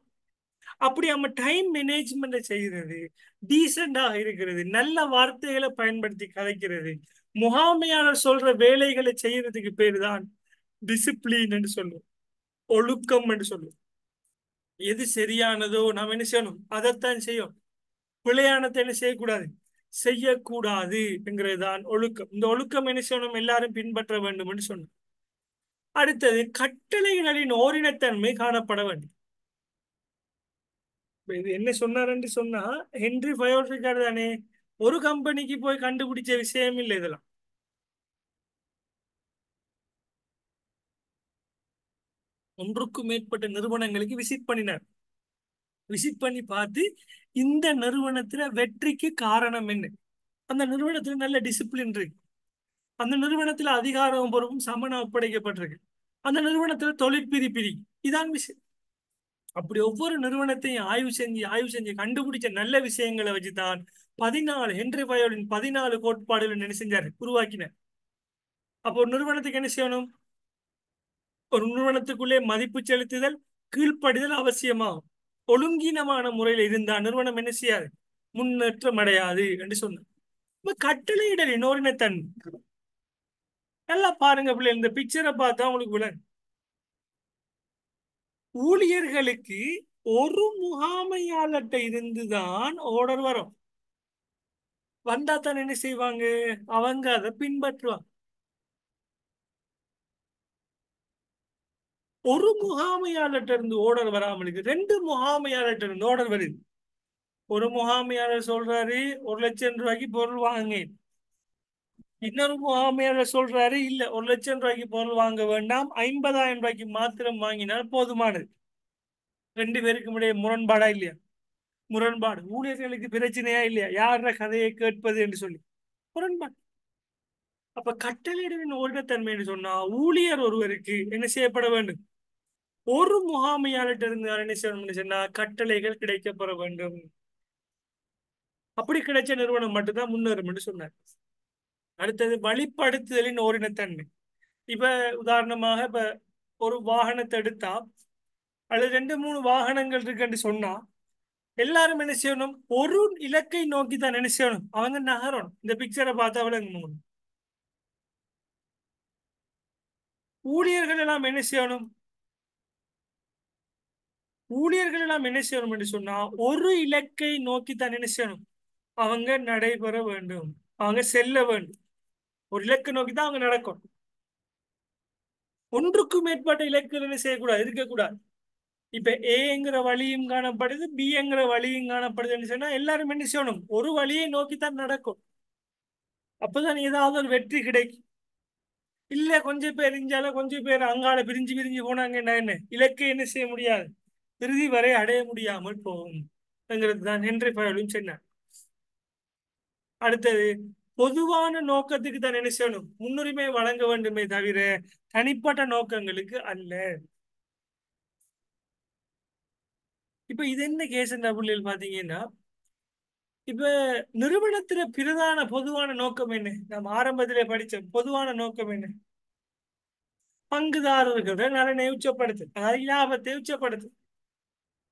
அப்படி நம்ம டைம் மேனேஜ்மெண்ட் செய்கிறது, டீசெண்டாக இருக்கிறது, நல்ல வார்த்தைகளை பயன்படுத்தி கதைக்கிறது, முகாமையாளர் சொல்ற வேலைகளை செய்யறதுக்கு பேரு தான் டிசிப்ளின் என்று சொல்லுவோம், ஒழுக்கம் என்று சொல்லுவோம். எது சரியானதோ நாம் என்ன செய்யணும், அதைத்தான் செய்யும். பிழையானதை என்ன செய்யக்கூடாது, செய்யக்கூடாது என்கிறது தான் ஒழுக்கம். இந்த ஒழுக்கம் என்ன செய்யணும், எல்லாரும் பின்பற்ற வேண்டும் என்று சொன்னோம். அடுத்தது கட்டளைகளின் ஓரினத்தன்மை காணப்பட வேண்டும். இது என்ன சொன்னாருன்னு சொன்னா, ஹென்றி ஃபயோல் இருக்காரு தானே, ஒரு கம்பெனிக்கு போய் கண்டுபிடிச்ச விஷயம் இல்லை. இதெல்லாம் ஒன்றுக்கும் மேற்பட்ட நிறுவனங்களுக்கு விசிட் பண்ணினார். விசிட் பண்ணி பார்த்து இந்த நிறுவனத்துல வெற்றிக்கு காரணம் என்ன, அந்த நிறுவனத்துல நல்ல டிசிப்ளின் இருக்கு, அந்த நிறுவனத்துல அதிகாரம் பொறுப்பும் சமன ஒப்படைக்கப்பட்டிருக்கு, அந்த நிறுவனத்துல தொழிற்பிரி இதான் விஷயம். அப்படி ஒவ்வொரு நிறுவனத்தையும் ஆய்வு செஞ்சு கண்டுபிடிச்ச நல்ல விஷயங்களை வச்சுதான் 14 ஹென்றி ஃபயோலின் 14 கோட்பாடுகள் என்ன செஞ்சாரு, உருவாக்கினார். அப்போ ஒரு நிறுவனத்துக்கு என்ன செய்யணும், ஒரு நிறுவனத்துக்குள்ளே மதிப்பு செலுத்துதல், கீழ்ப்படிதல் அவசியமாகும். ஒழுங்கீனமான முறையில் இருந்தா நிறுவனம் என்ன செய்யாது, முன்னேற்றம் அடையாது என்று சொன்னார். இப்ப கட்டளையிடல் இன்னொரு நல்லா பாருங்க பிள்ளை, இந்த பிக்சரை பார்த்தா உங்களுக்கு விளங்கும். ஊழியர்களுக்கு ஒரு முகாமையாளர்கிட்ட இருந்துதான் ஆர்டர் வரும். வந்தா தான் என்ன செய்வாங்க, அவங்க அதை பின்பற்றுவாங்க. ஒரு முகாமையாளர்கிட்ட இருந்து ஆர்டர் வராமல் இருக்கு, 2 முகாமையாளர்கிட்ட இருந்து ஆர்டர் வருது. ஒரு முகாமையாளர் சொல்றாரு 1,00,000 ரூபாய்க்கு பொருள் வாங்க, இன்னொரு முகாமையாளர் சொல்றாரு இல்ல 1,00,000 ரூபாய்க்கு பொருள் வாங்க வேண்டாம், 50,000 ரூபாய்க்கு மாத்திரம் வாங்கினால் போதுமானது. 2 பேருக்கும் இடையே முரண்பாடா இல்லையா, முரண்பாடு. ஊழியர்களுக்கு பிரச்சனையா இல்லையா, யார கதையை கேட்பது என்று சொல்லி முரண்பாடு. அப்ப கட்டளையிடலின் ஒழுக்கத்தன்மை என்று சொன்னா, ஊழியர் ஒருவருக்கு என்ன செய்யப்பட வேண்டும், ஒரு முகாமையாளர்கிட்ட இருந்து என்ன செய்யணும்னு சொன்னா கட்டளைகள் கிடைக்கப்பெற வேண்டும். அப்படி கிடைச்ச நிறுவனம் மட்டும்தான் முன்னேறும் என்று சொன்னார். அடுத்தது வழிப்படுத்துதலின் ஓரினத்தன்மை. இப்ப உதாரணமாக இப்ப ஒரு வாகனத்தை எடுத்தா, அல்லது 2 3 வாகனங்கள் இருக்குன்னு சொன்னா, எல்லாரும் என்ன செய்யணும், ஒரு இலக்கை நோக்கி தான் என்ன செய்யணும், அவங்க நகரணும். இந்த பிக்சரை பார்த்தா விளங்கணும். ஊழியர்கள் எல்லாம் என்ன செய்யணும், ஊழியர்கள் எல்லாம் என்ன செய்யணும் என்று சொன்னா ஒரு இலக்கை நோக்கி தான் என்ன செய்யணும், அவங்க நடைபெற வேண்டும், அவங்க செல்ல வேண்டும். ஒரு இலக்கை நோக்கி தான் அவங்க நடக்கும். ஒன்றுக்கும் மேற்பட்ட இலக்குகள் என்ன செய்யக்கூடாது, இருக்கக்கூடாது. இப்ப ஏங்கிற வழியும் காணப்படுது, பிங்கிற வழியும் காணப்படுதுன்னு சொன்னா எல்லாரும் என்ன செய்யணும், ஒரு வழியை நோக்கித்தான் நடக்கும். அப்பதான் ஏதாவது ஒரு வெற்றி கிடைக்கும். இல்ல கொஞ்சம் பேர் இஞ்சால கொஞ்சம் பேர் அங்கால பிரிஞ்சு பிரிஞ்சு போனாங்கன்னா என்ன, இலக்கை என்ன செய்ய முடியாது, இறுதி வரை அடைய முடியாமல் போகும் என்கிறது தான் ஹென்றி ஃபயோலும் சொன்னார். அடுத்தது பொதுவான நோக்கத்துக்கு தான் என்ன செய்யணும், முன்னுரிமை வழங்க வேண்டுமே தவிர தனிப்பட்ட நோக்கங்களுக்கு அல்ல. இப்ப இது என்ன கேஸ் என்ற புள்ளியில் பாத்தீங்கன்னா, இப்ப நிறுவனத்துல பிரதான பொதுவான நோக்கம் என்ன, நம்ம ஆரம்பத்திலே படிச்ச பொதுவான நோக்கம் என்ன, பங்குதாரர்களோட நலனை உச்சப்படுத்து, அதாவது லாபத்தை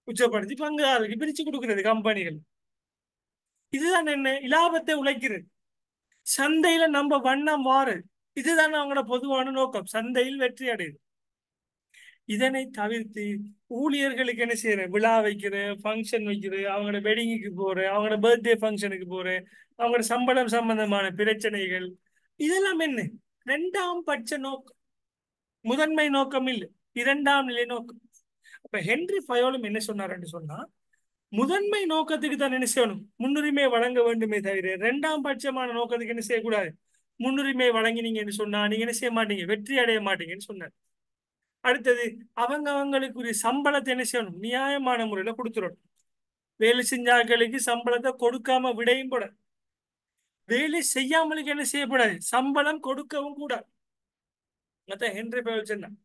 உச்சப்படுத்தி பங்குதாரர்களுக்கு பிரிச்சு கொடுக்கிறது கம்பெனிகள். இதுதான் என்ன, லாபத்தை உழைக்கிறது, சந்தையில நம்ம வண்ணம் வாரு, இதுதான் அவங்களோட பொதுவான நோக்கம், சந்தையில் வெற்றி அடையுது. இதனை தவிர்த்து ஊழியர்களுக்கு என்ன செய்யறேன், விழா வைக்கிறேன், ஃபங்க்ஷன் வைக்கிறேன், அவங்களோட வெட்டிங்குக்கு போறேன், அவங்களோட பர்த்டே ஃபங்க்ஷனுக்கு போறேன், அவங்களோட சம்பளம் சம்பந்தமான பிரச்சனைகள், இதெல்லாம் என்ன, 2ஆம் பட்ச நோக்கம், முதன்மை நோக்கம் இல்லை, 2ஆம் நிலை நோக்கம். அப்ப ஹென்றி ஃபயோலும் என்ன சொன்னார்ன்னு சொன்னா, முதன்மை நோக்கத்துக்கு தான் என்ன செய்யணும், முன்னுரிமை வழங்க வேண்டுமே தவிர 2ஆம் பட்சமான நோக்கத்துக்கு என்ன செய்யக்கூடாது, முன்னுரிமை வழங்கினீங்கன்னு சொன்னா நீங்க என்ன செய்ய மாட்டீங்க, வெற்றி அடைய மாட்டீங்கன்னு சொன்னார். அடுத்தது அவங்களுக்குரிய சம்பளத்தை என்ன செய்யணும், நியாயமான முறையில கொடுத்துடணும். வேலை செஞ்சாக்களுக்கு சம்பளத்தை கொடுக்காம விடையும் கூட, வேலை செய்யாமலுக்கு என்ன செய்யப்படாது, சம்பளம் கொடுக்கவும் கூடாது. அதான் ஹென்றி பெவல் சொன்னான்.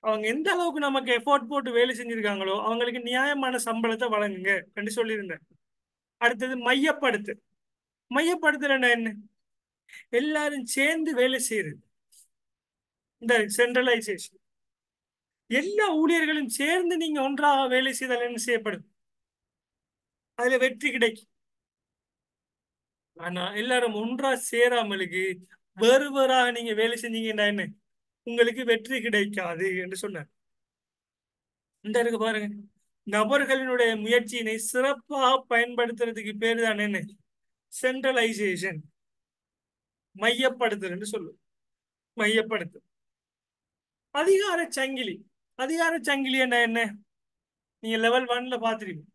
அவங்க எந்த அளவுக்கு நமக்கு எஃபோர்ட் போட்டு வேலை செஞ்சிருக்காங்களோ அவங்களுக்கு நியாயமான சம்பளத்தை வழங்குங்க என்று சொல்லியிருந்தேன். அடுத்தது மையப்படுத்து. மையப்படுத்தல என்ன, எல்லாரும் சேர்ந்து வேலை செய்யறது, இந்த சென்ட்ரலைசேஷன். எல்லா ஊழியர்களும் சேர்ந்து நீங்க ஒன்றாக வேலை செய்தால் என்ன செய்யப்படும், அதுல வெற்றி கிடைக்கும். ஆனா எல்லாரும் ஒன்றா சேராமலுக்கு வேறு வேறாக நீங்க வேலை செஞ்சீங்கன்னா என்ன, உங்களுக்கு வெற்றி கிடைக்காது என்று சொன்னார். இந்த இருக்கு பாருங்க, நபர்களினுடைய முயற்சியினை சிறப்பாக பயன்படுத்துறதுக்கு பேரு தான் என்ன, சென்ட்ரலைசேஷன், மையப்படுத்தல் என்று சொல்லுவோம். மையப்படுத்து. அதிகார சங்கிலி. அதிகார சங்கிலி என்ன என்ன, நீங்க லெவல் 1ல பாத்துருக்கீங்க.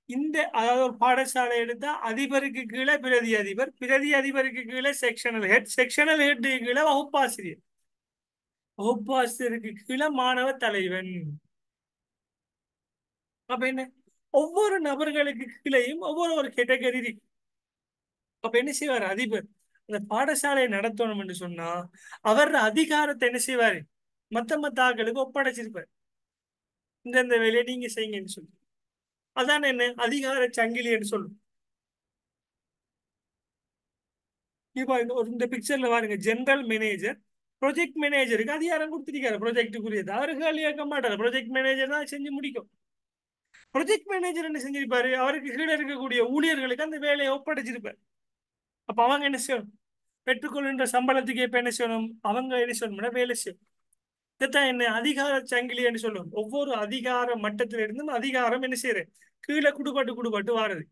இந்த அதாவது ஒரு பாடசாலை எடுத்தா அதிபருக்கு கீழே பிரதி அதிபர், பிரதி அதிபருக்கு கீழே செக்ஷனல் ஹெட், செக்ஷனல் ஹெட் கீழே வகுப்பாசிரியர், வகுப்பாசிரியருக்கு கீழே மாணவ தலைவன். அப்ப என்ன, ஒவ்வொரு நபர்களுக்கு கீழேயும் ஒவ்வொரு ஒரு கேட்டகரி இருக்கு. அப்ப என்ன செய்வார் அதிபர், அந்த பாடசாலையை நடத்தணும் என்று சொன்னா அவர் அதிகாரத்தை என்ன செய்வாரு, மத்த ஆட்களுக்கு ஒப்படைச்சிருப்பார். இந்த வேலையை நீங்க செய்யுங்கன்னு சொல்லி. அதான் என்ன, அதிகார சங்கிலி என்று சொல்லும். இப்ப இந்த பிக்சர்ல பாருங்க, ஜெனரல் மேனேஜர் ப்ரொஜெக்ட் மேனேஜருக்கு அதிகாரம் கொடுத்திருக்காரு ப்ரொஜெக்டுக்குரியது. அவரு கேள்வி கேட்க மாட்டாரு, ப்ரொஜெக்ட் மேனேஜர் தான் செஞ்சு முடிக்கும். ப்ரொஜெக்ட் மேனேஜர் என்ன செஞ்சிருப்பாரு, அவருக்கு கீழே இருக்கக்கூடிய ஊழியர்களுக்கு அந்த வேலையை ஒப்படைச்சிருப்பாரு. அப்ப அவங்க என்ன செய்யணும், பெற்றுக்கொள்கின்ற சம்பளத்துக்கு எப்ப என்ன செய்யணும், அவங்க என்ன செய்யணும், வேலை செய்யணும். இதைத்தான் என்ன அதிகார சங்கிலி என்று சொல்லுவோம். ஒவ்வொரு அதிகார மட்டத்திலிருந்தும் அதிகாரம் என்ன செய்யறது, கீழே குடுபட்டு வாருது.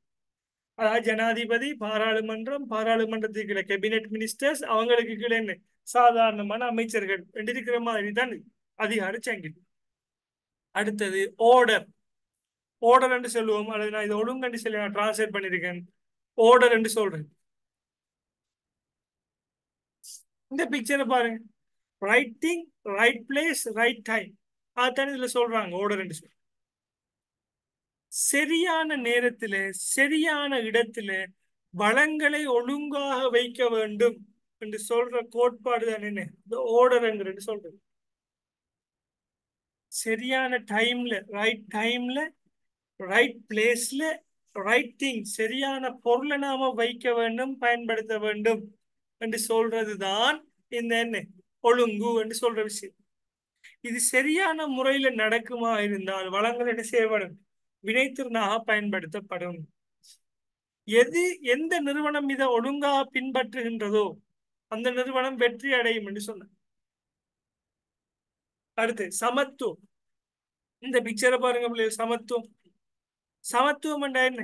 அதாவது ஜனாதிபதி, பாராளுமன்றம், பாராளுமன்றத்துக்கு கீழே கேபினெட் மினிஸ்டர்ஸ், அவங்களுக்கு கீழே என்ன சாதாரணமான அமைச்சர்கள் இருக்கிற மாதிரி தான் அதிகார சங்கிலி. அடுத்தது ஓர்டர். ஓர்டர் என்று சொல்லுவோம், அல்லது நான் இதை ஒழுங்கு சொல்லி நான் டிரான்ஸ்லேட் பண்ணியிருக்கேன். ஓர்டர் என்று சொல்றேன். இந்த பிக்சரை பாருங்க, right thing, right place, right time. அதான் இதுல சொல்றாங்க ஓர்டர் என்று சொல்லி. சரியான நேரத்துல சரியான இடத்துல வளங்களை ஒழுங்காக வைக்க வேண்டும் என்று சொல்ற கோட்பாடு தான் என்ன, இந்த ஓர்டர்ங்கிறது சொல்றது. சரியான டைம்ல, ரைட் டைம்ல, ரைட் பிளேஸ்ல, ரைட் திங், சரியான பொருளை நாம வைக்க வேண்டும், பயன்படுத்த வேண்டும் என்று சொல்றதுதான் இந்த என்ன, ஒழுங்கு என்று சொல்ற விஷயம். இது சரியான முறையில நடக்குமா இருந்தால் வளங்கள் என்ன செய்யப்படும், வினைத்திறனாக பயன்படுத்தப்படும். எந்த நிறுவனம் இதை ஒழுங்காக பின்பற்றுகின்றதோ அந்த நிறுவனம் வெற்றி அடையும் என்று சொன்ன. அடுத்து சமத்துவம். இந்த பிக்சரை பாருங்க பிள்ளைகள், சமத்துவம். சமத்துவம் என்ற என்ன,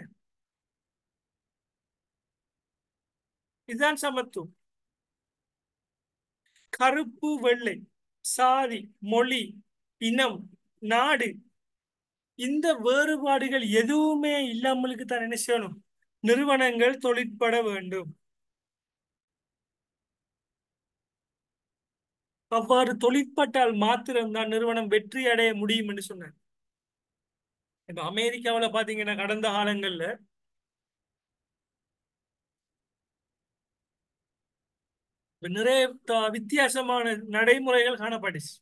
இதுதான் சமத்துவம். கருப்பு வெள்ளை, சாதி, மொழி, இனம், நாடு, இந்த வேறுபாடுகள் எதுவுமே இல்லாமலுக்கு தான் என்ன செய்யணும், நிறுவனங்கள் தொழிற்பட வேண்டும். அவ்வாறு தொழிற்பட்டால் மாத்திரம்தான் நிறுவனம் வெற்றி அடைய முடியும் என்று சொன்னார். இப்ப அமெரிக்காவுல பாத்தீங்கன்னா கடந்த காலங்கள்ல நிறைய வித்தியாசமான நடைமுறைகள் காணப்பட்டுச்சு.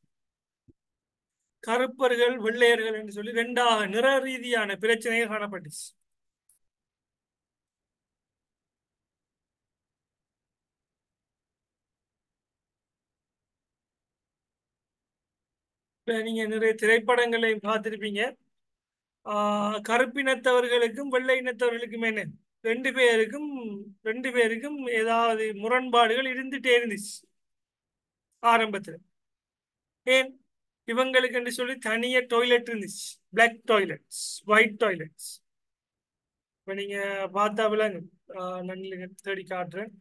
கருப்பர்கள் வெள்ளையர்கள் என்று சொல்லி ரெண்டாக நிற ரீதியான பிரச்சனைகள் காணப்பட்டுச்சு. இப்ப நீங்க நிறைய திரைப்படங்களை பார்த்திருப்பீங்க. கருப்பினத்தவர்களுக்கும் வெள்ளை இனத்தவர்களுக்கும் என்ன, ரெண்டு பேருக்கும் ரெண்டு பேருக்கும் ஏதாவது முரண்பாடுகள் இருந்துட்டே இருந்துச்சு ஆரம்பத்துல. ஏன், இவங்களுக்கு என்று சொல்லி தனிய டாய்லெட் இருந்துச்சு, பிளாக் டாய்லெட்ஸ், ஒயிட் டாய்லெட்ஸ். இப்ப நீங்க பார்த்தா விலங்கு, நான் தேடி காட்டுறேன்.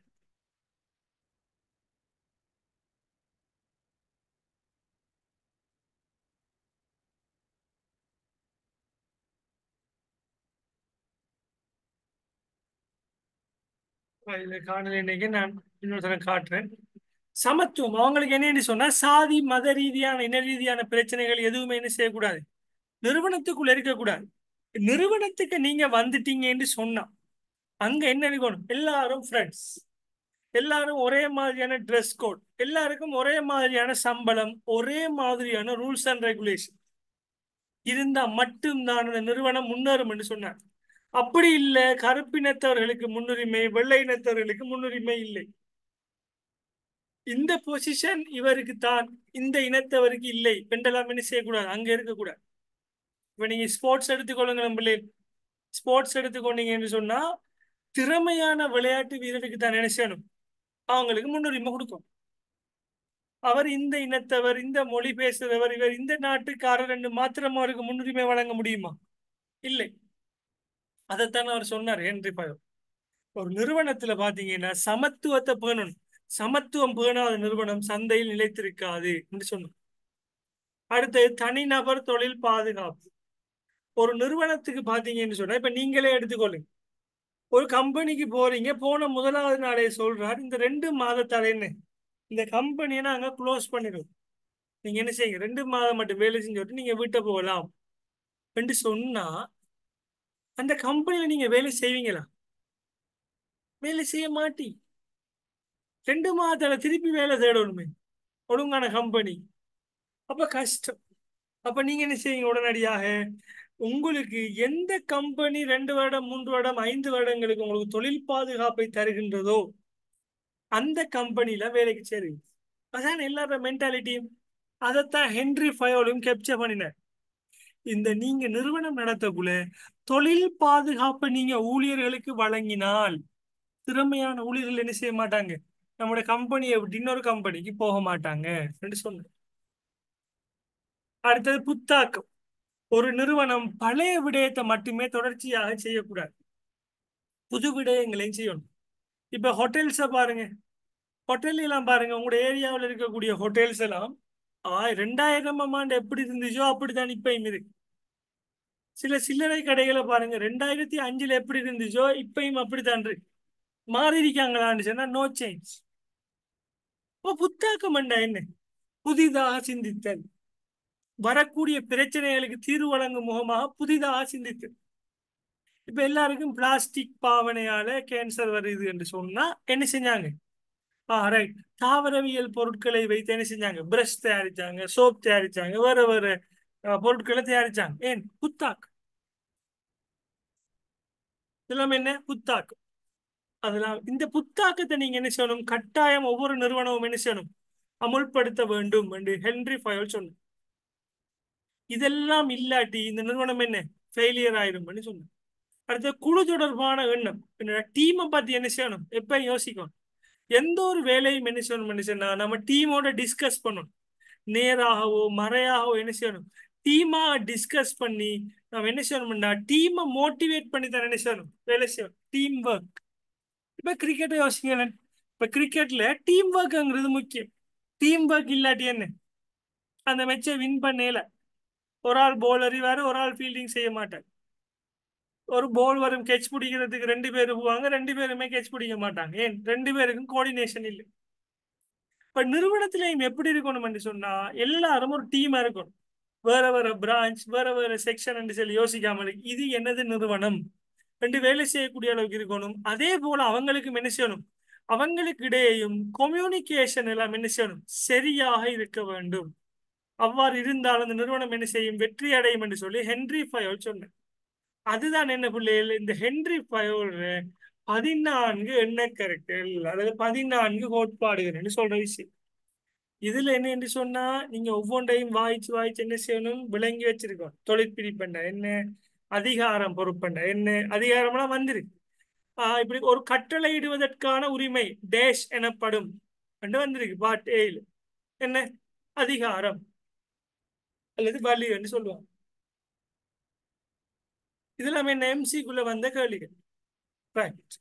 இதுல காணல, இன்னைக்கு நான் இன்னொரு தரம் காட்டுறேன். சமத்துவம் அவங்களுக்கு என்னன்னு சொன்னா, சாதி மத ரீதியான இன ரீதியான பிரச்சனைகள் எதுவுமே என்ன செய்யக்கூடாது, நிறுவனத்துக்குள்ள இருக்கக்கூடாது. நிறுவனத்துக்கு நீங்க வந்துட்டீங்கன்னு சொன்னா அங்க என்ன இருக்கணும்? எல்லாரும் ஃப்ரெண்ட்ஸ், எல்லாரும் ஒரே மாதிரியான ட்ரெஸ் கோட், எல்லாருக்கும் ஒரே மாதிரியான சம்பளம், ஒரே மாதிரியான ரூல்ஸ் அண்ட் ரெகுலேஷன் இருந்தா மட்டும்தான் அந்த நிறுவனம் முன்னேறும் என்று சொன்னார். அப்படி இல்லை, கருப்பினத்தவர்களுக்கு முன்னுரிமை, வெள்ளை இனத்தவர்களுக்கு முன்னுரிமை இல்லை. இந்த பொசிஷன் இவருக்கு தான், இந்த இனத்தவருக்கு இல்லை என்றெல்லாம் என்ன செய்யக்கூடாது, அங்க இருக்கக்கூடாது. இப்ப நீங்க ஸ்போர்ட்ஸ் எடுத்துக்கொள்ளுங்க, நம்மளே ஸ்போர்ட்ஸ் எடுத்துக்கொண்டீங்கன்னு சொன்னா திறமையான விளையாட்டு வீரருக்கு தான் என்ன செய்யணும், அவங்களுக்கு முன்னுரிமை கொடுக்கும். அவர் இந்த இனத்தவர், இந்த மொழி பேசுறவர், இவர் இந்த நாட்டுக்காரர் என்று மாத்திரம் அவருக்கு முன்னுரிமை வழங்க முடியுமா? இல்லை. அதைத்தான் அவர் சொன்னார் ஹென்றி பயோ. ஒரு நிறுவனத்துல பாத்தீங்கன்னா சமத்துவத்தை பேணணும். சமத்துவம் பேணாத நிறுவனம் சந்தையில் நிலைத்திருக்காது என்று சொன்னார். அடுத்து தனிநபர் தொழில் பாதுகாப்பு. ஒரு நிறுவனத்துக்கு பாத்தீங்கன்னு சொன்னா இப்ப நீங்களே எடுத்துக்கொள்ளுங்க. ஒரு கம்பெனிக்கு போறீங்க, போன முதலாவது நாளே சொல்றார், இந்த 2 மாதத்தால என்ன, இந்த கம்பெனியை நாங்க க்ளோஸ் பண்ணிடுவோம், நீங்க என்ன செய்யுங்க 2 மாதம் மட்டும் வேலை செஞ்சுட்டு நீங்க வீட்டை போகலாம் என்று சொன்னா அந்த கம்பெனியில நீங்க வேலை செய்வீங்களா? வேலை செய்ய மாட்டி. 2 மாதத்தால திருப்பி வேலை தேடணுமே ஒழுங்கான கம்பெனி. அப்ப கஷ்டம். அப்ப நீங்க என்ன செய்வீங்க? உடனடியாக உங்களுக்கு எந்த கம்பெனி 2 வருடம், 3 வருடம், 5 வருடங்களுக்கு உங்களுக்கு தொழில் பாதுகாப்பை தருகின்றதோ அந்த கம்பெனில வேலைக்கு சேருவீங்க. அதான் எல்லாரோட மென்டாலிட்டியும். அதைத்தான் ஹென்றி ஃபயோலும் கேப்சர் பண்ணினார். இந்த நீங்க நிறுவனம் நடத்தக்குள்ள தொழில் பாதுகாப்பை நீங்க ஊழியர்களுக்கு வழங்கினால் திறமையான ஊழியர்கள் என்ன செய்ய மாட்டாங்க, நம்முடைய கம்பெனியை விட்டு இன்னொரு கம்பெனிக்கு போக மாட்டாங்க என்று சொன்னேன். அடுத்தது புத்தாக்கம். ஒரு நிறுவனம் பழைய விடயத்தை மட்டுமே தொடர்ச்சியாக செய்யக்கூடாது, புது விடயங்களையும் செய்யணும். இப்ப ஹோட்டல்ஸை பாருங்க, ஹோட்டல் எல்லாம் பாருங்க, உங்களோட ஏரியாவில் இருக்கக்கூடிய ஹோட்டல்ஸ் எல்லாம் 2000ஆம் ஆண்டு எப்படி இருந்துச்சோ அப்படித்தான் இப்பயும் இருக்கு. சில சில்லறை கடைகளை பாருங்க, 2005ல் எப்படி இருந்துச்சோ இப்பயும் அப்படித்தான் இருக்கு. மாறி இருக்காங்களான்னு சொன்னா நோ சேஞ்ச். இப்போ புத்தாக்கம் என்ன? புதிதாக சிந்தித்தல், வரக்கூடிய பிரச்சனைகளுக்கு தீர்வு வழங்கும் முகமாக புதிதாக சிந்தித்தல். இப்ப எல்லாருக்கும் பிளாஸ்டிக் பாவனையால கேன்சர் வருது என்று சொன்னா என்ன செஞ்சாங்க? ரைட், தாவரவியல் பொருட்களை வைத்து என்ன செஞ்சாங்க? பிரஷ் தயாரிச்சாங்க, சோப் தயாரிச்சாங்க, வேற வேற பொருட்களை தயாரிச்சாங்க. ஏன்? புத்தாக்கம். இதெல்லாம் என்ன? புத்தாக்கம். அதெல்லாம் இந்த புத்தாக்கத்தை நீங்க என்ன செய்யணும்? கட்டாயம் ஒவ்வொரு நிறுவனமும் என்ன செய்யணும்? அமுல்படுத்த வேண்டும் என்று ஹென்றி ஃபயோல் சொன்னார். இதெல்லாம் இல்லாட்டி இந்த நிறுவனம் என்ன, ஃபெயிலியர் ஆயிரும் சொன்னார். அடுத்த குழு தொடர்பான எண்ணம். டீமை பத்தி என்ன செய்யணும்? எப்ப யோசிக்கணும். எந்த ஒரு வேலையும் என்ன செய்யணும் சொன்னா நம்ம டீமோட டிஸ்கஸ் பண்ணணும். நேராகவோ மறையாகவோ என்ன செய்யணும்? டீமா டிஸ்கஸ் பண்ணி நம்ம என்ன செய்யணும்னா டீமை மோட்டிவேட் பண்ணி தான் என்ன செய்யணும்? வேலை செய்யணும். Team work. இப்ப கிரிக்கெட்டை யோசிங்க. இப்ப கிரிக்கெட்ல டீம் ஒர்க்ங்கிறது முக்கியம். டீம் ஒர்க் இல்லாட்டி என்ன, அந்த மேட்சை வின் பண்ணல. ஒரு ஆள் போல் அறிவாரு, ஒரு ஆள் ஃபீல்டிங் செய்ய மாட்டார். ஒரு போல் வரும், கேட்ச் பிடிக்கிறதுக்கு 2 பேர் போவாங்க, 2 பேருமே கேட்ச் பிடிக்க மாட்டாங்க. ஏன்? 2 பேருக்கும் கோஆர்டினேஷன் இல்லை. இப்ப நிறுவனத்திலையும் எப்படி இருக்கணும் சொன்னா எல்லாரும் ஒரு டீமா இருக்கணும். வேற வேற பிரான்ச், வேற வேற செக்ஷன் என்று சொல்லி யோசிக்காம இது எனது நிறுவனம் ரெண்டு வேலை செய்யக்கூடிய அளவுக்கு இருக்கணும். அதே போல அவங்களுக்கும் என்ன செய்யணும்? அவங்களுக்கு இடையேயும் கம்யூனிகேஷன் எல்லாம் என்ன செய்யணும்? சரியாக இருக்க வேண்டும். அவ்வாறு இருந்தால் அந்த நிறுவனம் என்ன செய்யும்? வெற்றி அடையும் என்று சொல்லி ஹென்றி ஃபயோல் சொன்னார். அதுதான் என்ன பிள்ளைகள், இந்த ஹென்றி ஃபயோல் 14 எண்ணக்கருக்கள் அதாவது 14 கோட்பாடுகள் என்று சொல்ற விஷயம். இதுல என்ன என்று சொன்னா நீங்க ஒவ்வொன்றையும் வாய்ச்சு வாய்ச்சு என்ன செய்யணும்? விளங்கி வச்சிருக்கோம். தொழிற்பிரிப்பண்ட என்ன, அதிகாரம் பொறுப்பண்ட என்ன, அதிகாரம்லாம் வந்துருக்கு. இப்படி ஒரு கட்டளை இடுவதற்கான உரிமை டேஷ் எனப்படும் என்று வந்திருக்கு பார்ட் ஏழு. என்ன? அதிகாரம் அல்லது வலி என்று சொல்லுவாங்க. இதெல்லாம் என்ன எம்சிக்குள்ள வந்த கேள்விகள். ரைட்.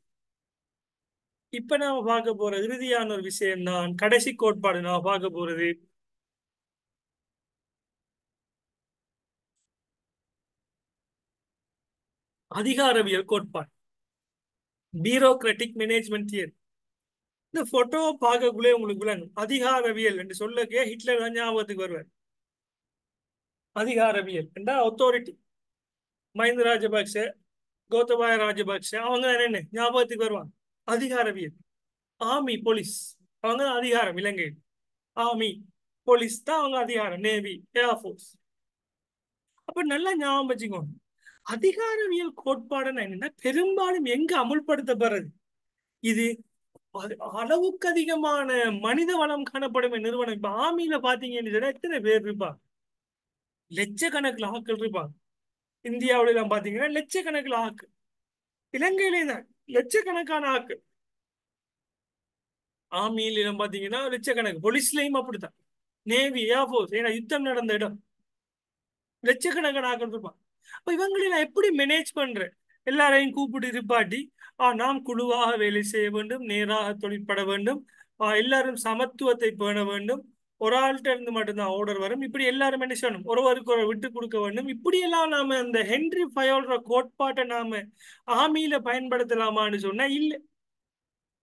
இப்ப நாம பார்க்க போற இறுதியான ஒரு விஷயம் தான் கடைசி கோட்பாடு. நாம பார்க்க போறது அதிகாரவியல் கோட்பாடு, பியூரோக்ராட்டிக் மேனேஜ்மெண்ட் தியரி. இந்த போட்டோவை பார்க்கக்குள்ளே உங்களுக்கு விளங்கும். அதிகாரவியல் என்று சொல்லக்கே ஹிட்லர் தான் ஞாபகத்துக்கு வருவார். அதிகாரவியல் என்றா அத்தாரிட்டி. மஹிந்த ராஜபக்ஷ, கோத்தபாய ராஜபக்ஷ அவங்க என்ன ஞாபகத்துக்கு வருவாங்க? அதிகாரவியல். ஆர்மி போலீஸ் அவங்க தான் அதிகாரம் இலங்கையில். ஆர்மி போலீஸ் தான் அவங்க அதிகாரம். Navy, air force. அப்ப நல்லா ஞாபகம் வச்சுக்கோங்க. அதிகாரவியல் கோட்பாடுன்னா என்னன்னா பெரும்பாலும் எங்க அமுல்படுத்தப்படுறது இது? அளவுக்கு அதிகமான மனித வளம் காணப்படும் நிறுவனம். இப்ப ஆர்மியில பாத்தீங்கன்னு சொன்னா எத்தனை பேர் இருப்பா? லட்சக்கணக்கில் ஆட்கள் இருப்பாங்க. இந்தியாவில எல்லாம் பாத்தீங்கன்னா லட்சக்கணக்கில் ஆட்கள். இலங்கையிலே தான் லட்சக்கணக்கான ஆட்கள். ஆர்மியில எல்லாம் பாத்தீங்கன்னா லட்சக்கணக்கு. போலீஸ்லயும் அப்படித்தான். நேவி, ஏர்ஃபோர்ஸ், ஏன்னா யுத்தம் நடந்த இடம். லட்சக்கணக்கான ஆட்கள் இருப்பான். அப்ப இவங்களை நான் எப்படி மேனேஜ் பண்றேன்? எல்லாரையும் கூப்பிட்டு இருப்பாட்டி, நாம் குழுவாக வேலை செய்ய வேண்டும், நேராக தொழிற்பட வேண்டும், எல்லாரும் சமத்துவத்தை பேண வேண்டும், ஒரு ஆள்கிட்ட இருந்து மட்டும்தான் ஆர்டர் வரும். இப்படி எல்லாரும் என்ன செய்யணும்? ஒருவருக்கு ஒரு விட்டு கொடுக்க வேண்டும். இப்படியெல்லாம் நாம இந்த ஹென்ரி ஃபயோல்ற கோட்பாட்டை நாம ஆர்மியில பயன்படுத்தலாமான்னு சொன்னா இல்ல.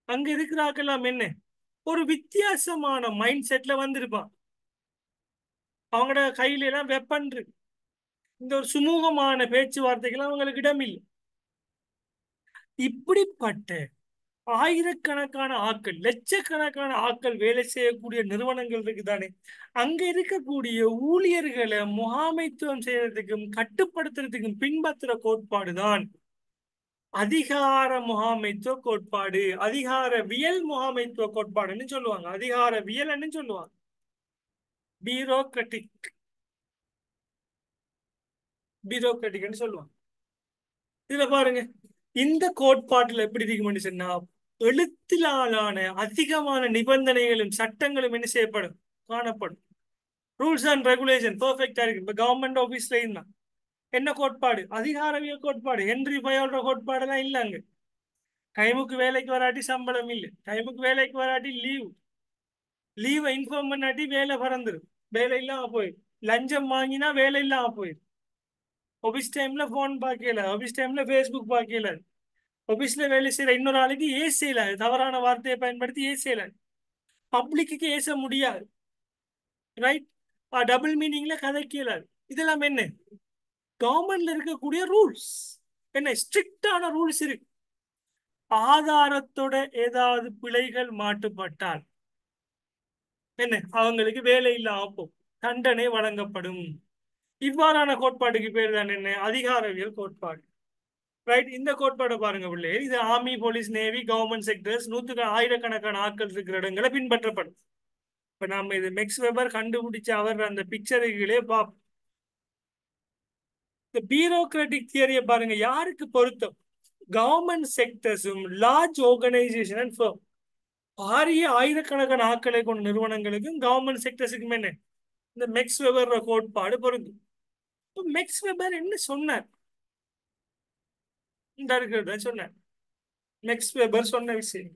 அங்க இருக்கிறாக்கெல்லாம் என்ன ஒரு வித்தியாசமான மைண்ட் செட்ல வந்திருப்பான். அவங்களோட கையில எல்லாம் வெப்பன் இருக்கு. இந்த ஒரு சுமூகமான பேச்சுவார்த்தைகள் அவங்களுக்கு இடமில்லை. இப்படிப்பட்ட ஆயிரக்கணக்கான ஆட்கள், லட்சக்கணக்கான ஆட்கள் வேலை செய்யக்கூடிய நிறுவனங்கள் இருக்குதானே, அங்க இருக்கக்கூடிய ஊழியர்களை முகாமைத்துவம் செய்யறதுக்கும் கட்டுப்படுத்துறதுக்கும் பின்பற்றுற கோட்பாடுதான் அதிகார முகாமைத்துவ கோட்பாடு. அதிகாரவியல் முகாமைத்துவ கோட்பாடுன்னு சொல்லுவாங்க. அதிகாரவியல்னு சொல்லுவாங்க. பியூரோக்ராட்டிக், பியூரோக்ராட்டிக்னு சொல்லுவாங்க. இதுல பாருங்க, இந்த கோட்பாட்டுல எப்படி இருக்கும்னு சொன்னா எழுத்திலான அதிகமான நிபந்தனைகளும் சட்டங்களும் என்ன செய்யப்படும்? காணப்படும். ரூல்ஸ் அண்ட் ரெகுலேஷன் பெர்ஃபெக்டா இருக்கு. இப்ப கவர்மெண்ட் ஆபீஸ்ல இருந்தா என்ன கோட்பாடு? அதிகாரவியல் கோட்பாடு. ஹென்றி ஃபயோல்ற கோட்பாடு எல்லாம் இல்ல அங்க. டைமுக்கு வேலைக்கு வராட்டி சம்பளம் இல்லை. டைமுக்கு வேலைக்கு வராட்டி லீவ். லீவை இன்ஃபார்ம் பண்ணாட்டி வேலை பறந்துடும். வேலை இல்லாம போயிடும். லஞ்சம் வாங்கினா வேலை இல்லாம போயிடும். ஆபீஸ் டைம்ல போன் பார்க்கல, ஆபீஸ் டைம்ல ஃபேஸ்புக் பார்க்கல, ஆபீஸ்ல வேலை செய்யற இன்னொரு ஆளுக்கு ஏசையில தவறான வார்த்தையை பயன்படுத்தி ஏசையில பப்ளிக்கு ஏச முடியாது. ரைட்? டபுள் மீனிங்ல கதைக்கல. இதெல்லாம் என்ன? கவர்மெண்ட்ல இருக்கக்கூடிய ரூல்ஸ். என்ன ஸ்ட்ரிக்டான ரூல்ஸ் இருக்கு. ஆதாரத்தோட ஏதாவது பிழைகள் மாட்டுப்பட்டால் என்ன அவங்களுக்கு வேலை இல்லாம போகும். தண்டனை வழங்கப்படும். இவ்வாறான கோட்பாட்டுக்கு பேர் தான் என்ன? அதிகாரவியல் கோட்பாடு. ரைட்? இந்த கோட்பாடை பாருங்க பிள்ளை. இது army, police, navy, government sectors, ஆயிரக்கணக்கான ஆட்கள் இருக்கிற இடங்களை பின்பற்றப்படும். இப்ப நாம இது மெக்ஸ் வெபர் கண்டுபிடிச்ச அவர் அந்த பிக்சருகளே பார்ப்போம். இந்த பியூரோக்ராட்டிக் தியரியை பாருங்க யாருக்கு பொருத்தம்? கவர்மெண்ட் செக்டர்ஸும் லார்ஜ் ஆர்கனைசேஷன் அண்ட் ஃபர்ம், பாரிய ஆயிரக்கணக்கான ஆட்களை கொண்ட நிறுவனங்களுக்கும் கவர்மெண்ட் செக்டர்ஸுக்கும் என்ன இந்த மெக்ஸ் வெபர் கோட்பாடு பொருந்தும். மெக்ஸ் வெபர் என்ன சொன்னார்? இந்த இருக்கிறத சொன்னார். மெக்ஸ் வெபர் சொன்ன விஷயம்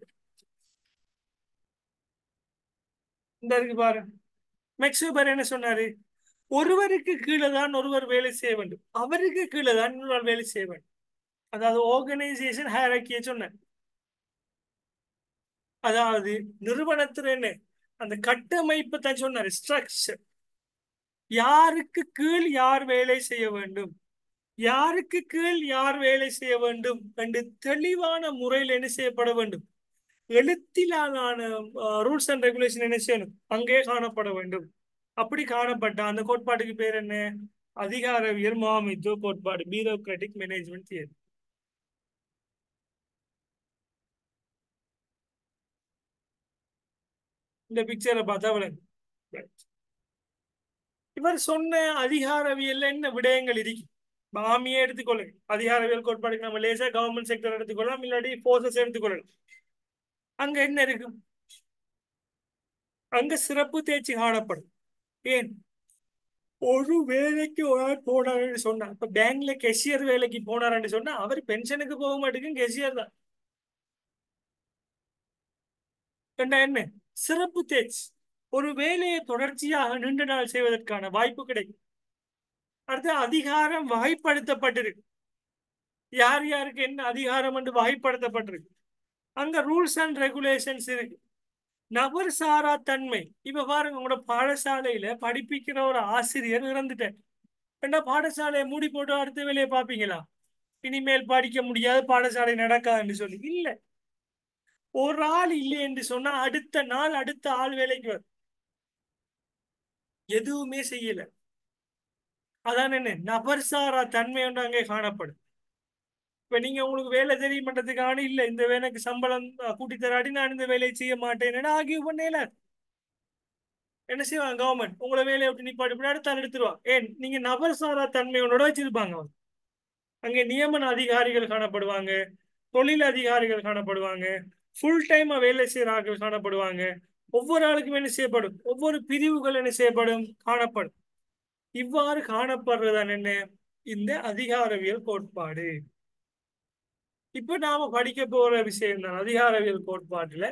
இந்த இருக்கு பாரு. மெக்ஸ் வெபர் என்ன சொன்னாரு? ஒருவருக்கு கீழே தான் ஒருவர் வேலை செய்ய வேண்டும், அவருக்கு கீழே தான் இன்னொரு வேலை செய்ய வேண்டும். அதாவது ஆர்கனைசேஷன் ஹையரார்க்கியை சொன்னார். அதாவது நிறுவனத்துல என்ன அந்த கட்டமைப்பு தான் சொன்னார். ஸ்ட்ரக்சர், யாருக்கு கீழ் யார் வேலை செய்ய வேண்டும், யாருக்கு கீழ் யார் வேலை செய்ய வேண்டும் என்று தெளிவான முறையில் என்ன செய்யப்பட வேண்டும்? எழுத்திலான ரூல்ஸ் அண்ட் ரெகுலேஷன் என்ன செய்யணும்? அங்கே காணப்பட வேண்டும். அப்படி காணப்பட்ட அந்த கோட்பாட்டுக்கு பேர் என்ன? அதிகாரவியல் முகாமைத்துவ கோட்பாடு, பியூரோக்ராட்டிக் மேனேஜ்மெண்ட் தியரி. இந்த பிக்சரை பார்த்தா விளங்கும். இவர் சொன்ன அதிகாரவியல்ல என்ன விடயங்கள் இருக்கு? ஆர்மியை எடுத்துக்கொள்ளுங்க. அதிகாரவியல் கோட்பாடுக்கு நம்ம லேசா கவர்மெண்ட் செக்டர் எடுத்துக்கொள்ளலாம், இல்லாட்டி போர்சஸ் எடுத்துக்கொள்ளலாம். அங்க என்ன இருக்கும்? அங்க சிறப்பு தேர்ச்சி காணப்படும். ஏன்? ஒரு வேலைக்கு ஒரு ஆள் போனாருன்னு சொன்னா, இப்ப பேங்க்ல கெஷியர் வேலைக்கு போனாருன்னு சொன்னா அவர் பென்ஷனுக்கு போக மாட்டேங்குது, கெஷியர் தான். கண்டா என்ன? சிறப்பு தேர்ச்சி. ஒரு வேலையை தொடர்ச்சியாக நீண்ட நாள் செய்வதற்கான வாய்ப்பு கிடைக்கும். அடுத்து அதிகாரம் வகைப்படுத்தப்பட்டிருக்கு. யார் யாருக்கு என்ன அதிகாரம் என்று வகைப்படுத்தப்பட்டிருக்கு. அங்க ரூல்ஸ் அண்ட் ரெகுலேஷன்ஸ் இருக்கு. நபர் சாரா தன்மை. இப்ப பாருங்க, உங்களோட பாடசாலையில படிப்பிக்கிற ஒரு ஆசிரியர் இறந்துட்டார். ஏன்னா பாடசாலையை மூடி போட்டு அடுத்த வேலையை பார்ப்பீங்களா? இனிமேல் படிக்க முடியாது, பாடசாலை நடக்காதுன்னு சொல்லி இல்ல. ஒரு ஆள் இல்லை என்று சொன்னா அடுத்த நாள் அடுத்த ஆள் வேலைக்கு வரும். எதுவுமே செய்யல. அதான் என்ன நபர்சாரா தன்மை ஒன்று அங்கே காணப்படும். இப்ப நீங்க உங்களுக்கு வேலை தெரிய மாட்டதுக்கான இல்ல இந்த வேலைக்கு சம்பளம் கூட்டி தராட்டி நான் இந்த வேலையை செய்ய மாட்டேன்னு ஆகிய பண்ணல. என்ன செய்வாங்க? கவர்மெண்ட் உங்களை வேலையை விட்டு நிப்பாட்டி போட்டு அடுத்த ஆள் எடுத்துருவாங்க. ஏன்? நீங்க நபர்சாரா தன்மையோட வச்சிருப்பாங்க அவங்க. அங்கே நியமன அதிகாரிகள் காணப்படுவாங்க, தொழில் அதிகாரிகள் காணப்படுவாங்க, ஃபுல் டைமா வேலை செய்கிற ஆட்கள் காணப்படுவாங்க. ஒவ்வொரு ஆளுக்கும் என்ன செய்யப்படும்? ஒவ்வொரு பிரிவுகள் என்ன செய்யப்படும்? காணப்படும். இவ்வாறு காணப்படுறதான் என்ன? இந்த அதிகாரவியல் கோட்பாடு. இப்ப நாம படிக்க போற விஷயம் தான் அதிகாரவியல் கோட்பாட்டுல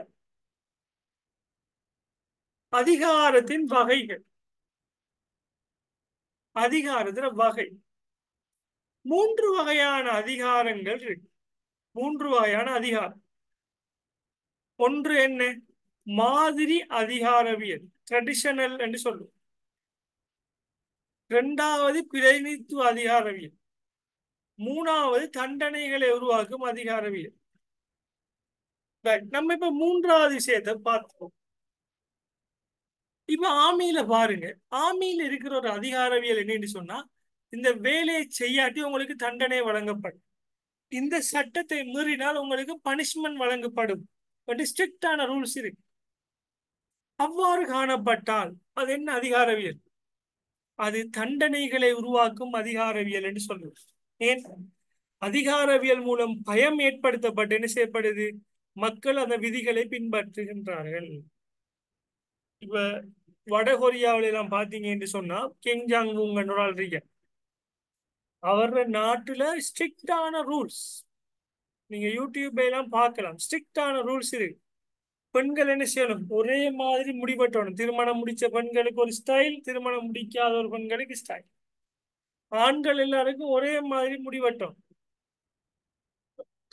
அதிகாரத்தின் வகைகள். அதிகாரத்துல வகை மூன்று வகையான அதிகாரங்கள் இருக்கு. மூன்று வகையான அதிகாரம். ஒன்று என்ன? மாதிரி அதிகாரவியல், ட்ரெடிஷனல் என்று சொல்லுவோம். இரண்டாவது பிரதிநிதித்துவ அதிகாரவியல். மூணாவது தண்டனைகளை உருவாக்கும் அதிகாரவியல். Right. நம்ம இப்ப மூன்றாவது விஷயத்தை பார்த்தோம். இப்ப ஆர்மியில பாருங்க, ஆர்மியில இருக்கிற ஒரு அதிகாரவியல் என்னன்னு சொன்னா இந்த வேலையை செய்யாட்டி உங்களுக்கு தண்டனை வழங்கப்படும். இந்த சட்டத்தை மீறினால் உங்களுக்கு பனிஷ்மெண்ட் வழங்கப்படும். ஸ்ட்ரிக்டான ரூல்ஸ் இருக்கு. அவ்வாறு காணப்பட்டால் அது என்ன அதிகாரவியல்? அது தண்டனைகளை உருவாக்கும் அதிகாரவியல் என்று சொல்லுவோம். ஏன்? அதிகாரவியல் மூலம் பயம் ஏற்படுத்தப்பட்டு என்ன செய்யப்படுது? மக்கள் அந்த விதிகளை பின்பற்றுகின்றார்கள். இப்ப வடகொரியாவில எல்லாம் பாத்தீங்க என்று சொன்னா கிங் ஜாங் உங் என்ற ஒரு ஆள் இருக்க. அவர நாட்டுல ஸ்ட்ரிக்டான ரூல்ஸ். நீங்க யூடியூப்ல எல்லாம் பார்க்கலாம். ஸ்ட்ரிக்டான ரூல்ஸ் இருக்கு. பெண்கள் என்ன செய்யணும்? ஒரே மாதிரி முடிவெட்டணும். திருமணம் முடிச்ச பெண்களுக்கு ஒரு ஸ்டைல், திருமணம் முடிக்காத ஒரு பெண்களுக்கு ஸ்டைல். ஆண்கள் எல்லாருக்கும் ஒரே மாதிரி முடிவெட்டும்.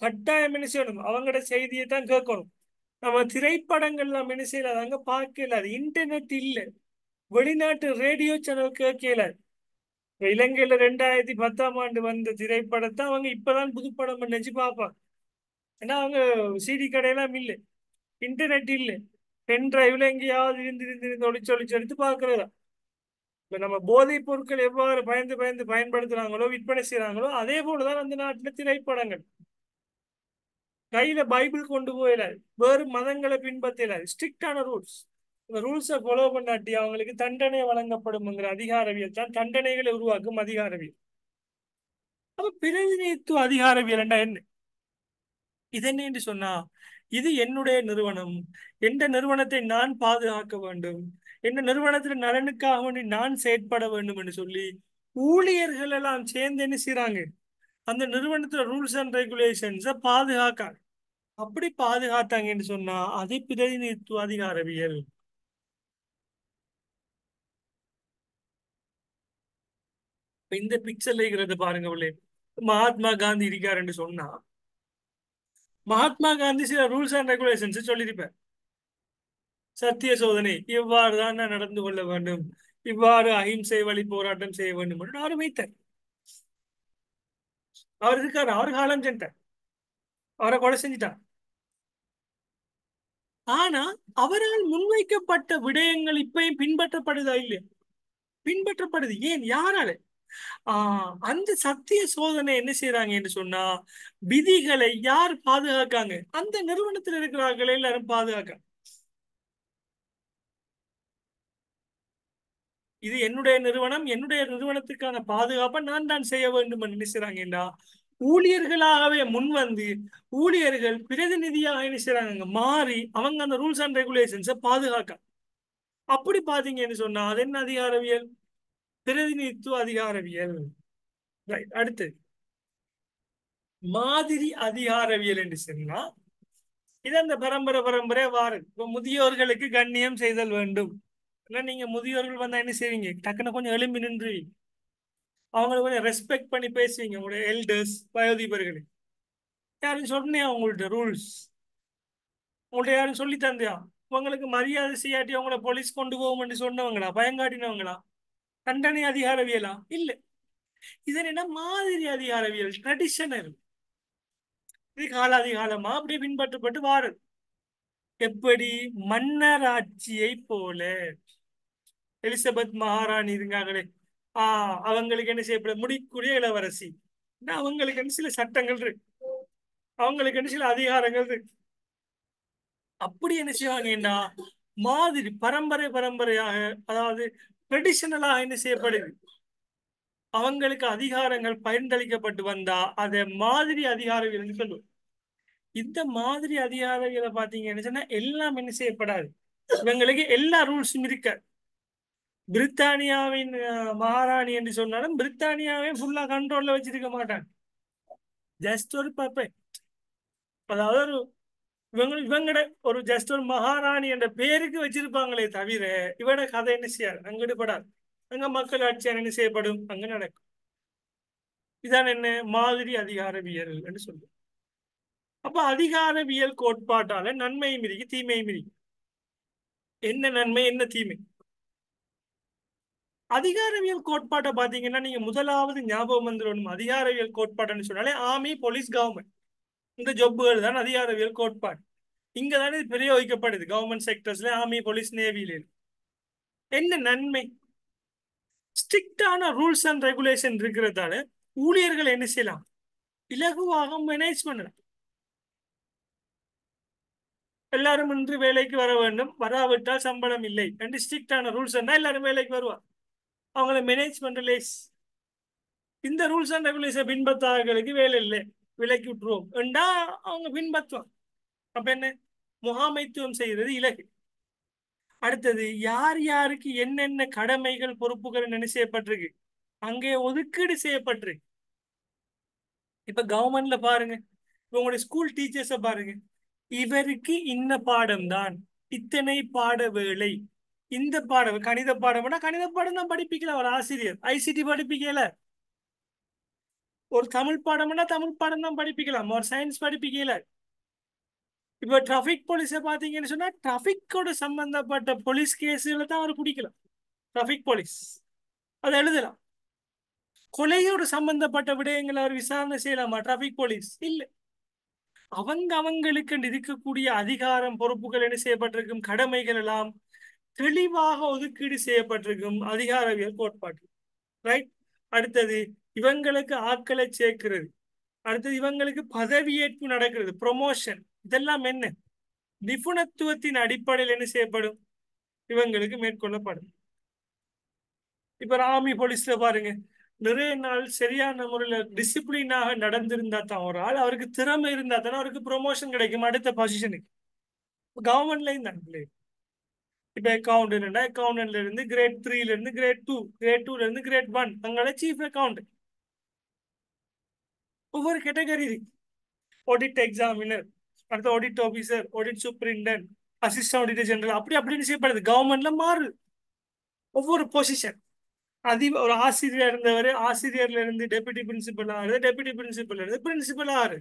கட்டாயம் என்ன செய்யணும்? அவங்களோட செய்தியை தான் கேட்கணும். நம்ம திரைப்படங்கள் எல்லாம் என்ன செய்யலாம்? அங்க பார்க்கல. அது இன்டர்நெட் இல்ல. வெளிநாட்டு ரேடியோ சேனல் கேட்கல. இலங்கையில 2010ஆம் ஆண்டு வந்த திரைப்படத்தை அவங்க இப்பதான் புதுப்படம் நினைச்சு பார்ப்பாங்க. ஏன்னா அவங்க சிடி கடையெல்லாம் இல்லை, இன்டர்நெட் இல்லை, பென் டிரைவ்ல எங்கேயாவது இருந்து ஒளிச்சு ஒளிச்சு எடுத்து பார்க்கறதா. இப்ப நம்ம போதைப் பொருட்கள் எவ்வாறு பயந்து பயந்து பயன்படுத்துறாங்களோ விற்பனை செய்யறாங்களோ அதே போலதான் அந்த நாட்டுல திரைப்படங்கள். கையில பைபிள் கொண்டு போயிடாது, வேறு மதங்களை பின்பற்றலாது. ஸ்ட்ரிக்டான ரூல்ஸ். இந்த ரூல்ஸை ஃபாலோ பண்ணாட்டி அவங்களுக்கு தண்டனை வழங்கப்படும்ங்கிற அதிகாரவியல் தான் தண்டனைகளை உருவாக்கும் அதிகாரவியல். அப்ப பிரதிநிதித்துவ அதிகாரவியல் என்ன? இது என்ன என்று சொன்னா இது என்னுடைய நிறுவனம், எந்த நிறுவனத்தை நான் பாதுகாக்க வேண்டும், எந்த நிறுவனத்தின் நலனுக்காக வேண்டி நான் செயற்பட வேண்டும் என்று சொல்லி ஊழியர்கள் எல்லாம் சேர்ந்து என்ன செய்யறாங்க? அந்த நிறுவனத்துல ரூல்ஸ் அண்ட் ரெகுலேஷன்ஸை பாதுகாக்க. அப்படி பாதுகாத்தாங்கன்னு சொன்னா அது பிரதிநிதித்துவ அதிகாரவியல். இப்ப இந்த பிக்சர்ல இருக்கிறத பாருங்க உள்ளே. மகாத்மா காந்தி இருக்காருன்னு சொன்னா மகாத்மா காந்தி சில ரூல்ஸ் அண்ட் ரெகுலேஷன்ஸ் சொல்லியிருப்பார். சத்திய சோதனை இவ்வாறு தான் நான் நடந்து கொள்ள வேண்டும், இவ்வாறு அஹிம்சை வழி போராட்டம் செய்ய வேண்டும் என்று அவர் வைத்தார். அவர் இருக்காரு, அவர் காலம் சென்றார், அவரை கொலை செஞ்சிட்டார். ஆனா அவரால் முன்வைக்கப்பட்ட விடயங்கள் இப்பயும் பின்பற்றப்படுதா? இல்லையா? பின்பற்றப்படுது. ஏன்? யாரால? அந்த சத்திய சோதனை என்ன செய்யறாங்க என்று சொன்னா விதிகளை யார் பாதுகாக்காங்க? அந்த நிறுவனத்தில் இருக்கிறார்கள் எல்லாரும் பாதுகாக்க. இது என்னுடைய நிறுவனம், என்னுடைய நிறுவனத்துக்கான பாதுகாப்பை நான் தான் செய்ய வேண்டும் என்று நினைக்கிறாங்கடா. ஊழியர்களாகவே முன் வந்து ஊழியர்கள் பிரதிநிதியாக என்ன செய்றாங்க? மாறி அவங்க அந்த ரூல்ஸ் அண்ட் ரெகுலேஷன்ஸை பாதுகாக்க. அப்படி பாத்தீங்கன்னு சொன்னா அது என்ன அதிகாரவியல்? பிரதிநிதித்துவ அதிகாரவியல். ரைட். அடுத்து மாதிரி அதிகாரவியல் என்று சொன்னா இது அந்த பரம்பரை பரம்பரை வாரு. இப்ப முதியோர்களுக்கு கண்ணியம் செய்தல் வேண்டும். இல்ல நீங்க முதியோர்கள் வந்தா என்ன செய்வீங்க? டக்குன்னு கொஞ்சம் எழும்பி நின்று அவங்களை கொஞ்சம் ரெஸ்பெக்ட் பண்ணி பேசுவீங்க. உங்களுடைய எல்டர்ஸ், வயோதிபர்கள். யாரும் சொன்னியா உங்கள்ட்ட ரூல்ஸ்? உங்கள்ட்ட யாரும் சொல்லி தந்தியா? உங்களுக்கு மரியாதை செய்யாட்டி அவங்கள போலீஸ் கொண்டு போகும்னு சொன்னவங்களா? பயங்காட்டினவங்களா? தண்டனை அதிகாரவியலா? இல்ல. இதன் என்ன மாதிரி அதிகாரவியல் ட்ரெடிஷனல். இது காலாதிகாலமா அப்படி பின்பற்றப்பட்டு வாருது. எப்படி மன்னராட்சியை போல. எலிசபெத் மகாராணி இருக்காங்களே, அவங்களுக்கு என்ன செய்யப்பட முடிக்கூடிய இளவரசி. அவங்களுக்கு சில சட்டங்கள் இருக்கு, அவங்களுக்கு சில அதிகாரங்கள் இருக்கு. அப்படி என்ன செய்வாங்கன்னா மாதிரி பரம்பரை பரம்பரையாக, அதாவது ட்ரெடிஷனலாக என்ன செய்யப்படுது, அவங்களுக்கு அதிகாரங்கள் பகிர்ந்தளிக்கப்பட்டு வந்தா அதை மாதிரி அதிகாரவியல் சொல்லுவோம். இந்த மாதிரி அதிகாரவியலை பாத்தீங்கன்னு சொன்னா எல்லாம் என்ன செய்யப்படாது, இவங்களுக்கு எல்லா ரூல்ஸும் இருக்க. பிரித்தானியாவின் மகாராணி என்று சொன்னாலும் பிரித்தானியாவே ஃபுல்லா கண்ட்ரோல்ல வச்சிருக்க மாட்டாங்க. ஜஸ்ட் ஒரு பப்பை, அதாவது ஒரு இவங்கட ஒரு ஜஸ்ட் ஒரு மகாராணி என்ற பேருக்கு வச்சிருப்பாங்களே தவிர இவட கதை என்ன செய்யாது, அங்கிட்டு படாது. அங்க மக்கள் ஆட்சி என்ன செய்யப்படும், அங்க நடக்கும். இதான் என்ன மாதிரி அதிகாரவியல் என்று சொல்லுவோம். அப்ப அதிகாரவியல் கோட்பாட்டால நன்மையும் இருக்கு தீமையும் இருக்கு. என்ன நன்மை என்ன தீமை? அதிகாரவியல் கோட்பாட்டை பாத்தீங்கன்னா நீங்க முதலாவது ஞாபகம் வந்துடணும். அதிகாரவியல் கோட்பாடுன்னு சொன்னாலே ஆர்மி, போலீஸ், கவர்மெண்ட், இந்த ஜொப்புகள் தான் அதிகாரவியல் கோட்பாடு. இங்க தானே இது பிரயோகிக்கப்படுது, கவர்மெண்ட் செக்டர்ஸ்ல, ஆர்மி, போலீஸ், நேவியில. என்ன நன்மை? ஸ்ட்ரிக்டான ரூல்ஸ் அண்ட் ரெகுலேஷன் இருக்கிறதால ஊழியர்கள் என்ன செய்யலாம், இலகுவாக மேனேஜ் பண்ணலாம். எல்லாரும் இன்று வேலைக்கு வர வேண்டும், வராவிட்டால் சம்பளம் இல்லை என்று ஸ்ட்ரிக்டான ரூல்ஸ் எல்லாரும் வேலைக்கு வருவார். அவங்கள மேனேஜ் பண்ற லேஸ். இந்த ரூல்ஸ் அண்ட் ரெகுலேஷன் பின்பற்றாதவர்களுக்கு வேலை இல்லை, விலைக்கு விட்டுருவோம் என்றா அவங்க பின்பற்றுவாங்க. அப்ப என்ன, முகாமைத்துவம் செய்யறது இலகு. அடுத்தது யார் யாருக்கு என்னென்ன கடமைகள் பொறுப்புகள் என்ன செய்யப்பட்டிருக்கு, அங்கே ஒதுக்கீடு செய்யப்பட்டிருக்கு. இப்ப கவர்மெண்ட்ல பாருங்க, இப்ப உங்களுடைய ஸ்கூல் டீச்சர்ஸ பாருங்க, இவருக்கு இன்ன பாடம் தான், இத்தனை பாட வேளை, இந்த பாடம் கணித பாடம்னா கணித பாடம் தான் படிப்பிக்கலாம் ஒரு ஆசிரியர். ஐசிடி படிப்பிக்கல. ஒரு தமிழ் பாடம்னா தமிழ் பாடம் தான் படிப்பிக்கலாம், ஒரு சயின்ஸ் படிப்பிக்கல. இப்ப டிராபிக் போலீஸை பாத்தீங்கன்னு சொன்னா டிராபிக்கோட சம்பந்தப்பட்ட போலீஸ் கேஸுகளை தான் அவர் பிடிக்கலாம், டிராபிக் போலீஸ். அதை எழுதலாம். கொலையோடு சம்பந்தப்பட்ட விடயங்களை அவர் விசாரணை செய்யலாமா டிராபிக் போலீஸ்? இல்ல. அவங்களுக்கு இருக்கக்கூடிய அதிகாரம் பொறுப்புகள் என்ன செய்யப்பட்டிருக்கும், கடமைகள் எல்லாம் தெளிவாக ஒதுக்கீடு செய்யப்பட்டிருக்கும் அதிகாரவியல் கோட்பாடு. ரைட். அடுத்தது இவங்களுக்கு ஆட்களை சேர்க்கிறது, அடுத்தது இவங்களுக்கு பதவியேற்பு நடக்கிறது, ப்ரொமோஷன், இதெல்லாம் என்ன நிபுணத்துவத்தின் அடிப்படையில் என்ன செய்யப்படும், இவங்களுக்கு மேற்கொள்ளப்படும். இப்ப ஆர்மி போலீஸ்ல பாருங்க, நிறைய நாள் சரியான முறையில் டிசிப்ளினாக நடந்திருந்தா தான் ஒரு ஆள், அவருக்கு திறமை இருந்தா தானே அவருக்கு ப்ரொமோஷன் கிடைக்கும் அடுத்த பொசிஷனுக்கு. கவர்மெண்ட்லயும் தான். இப்ப அக்கௌண்டன்ட்ல இருந்து கிரேட் 3ல இருந்து கிரேட் 2, கிரேட் 2ல இருந்து கிரேட் 1, அங்கே சீஃப் அக்கௌண்ட். ஒவ்வொரு கேட்டகரி இருக்கு. ஆடிட் எக்ஸாமினர், அடுத்த audit officer, audit superintendent, assistant auditor general, அப்படி அப்படின்னு செய்யப்படுது. கவர்மெண்ட்ல மாறுது ஒவ்வொரு பொசிஷன். ஒரு ஆசிரியர் இருந்தவர் ஆசிரியர்ல இருந்து டெபுட்டி பிரின்சிபல் ஆகுது, டெபுட்டி பிரின்சிபல் இருந்து பிரின்சிபல் ஆகுது.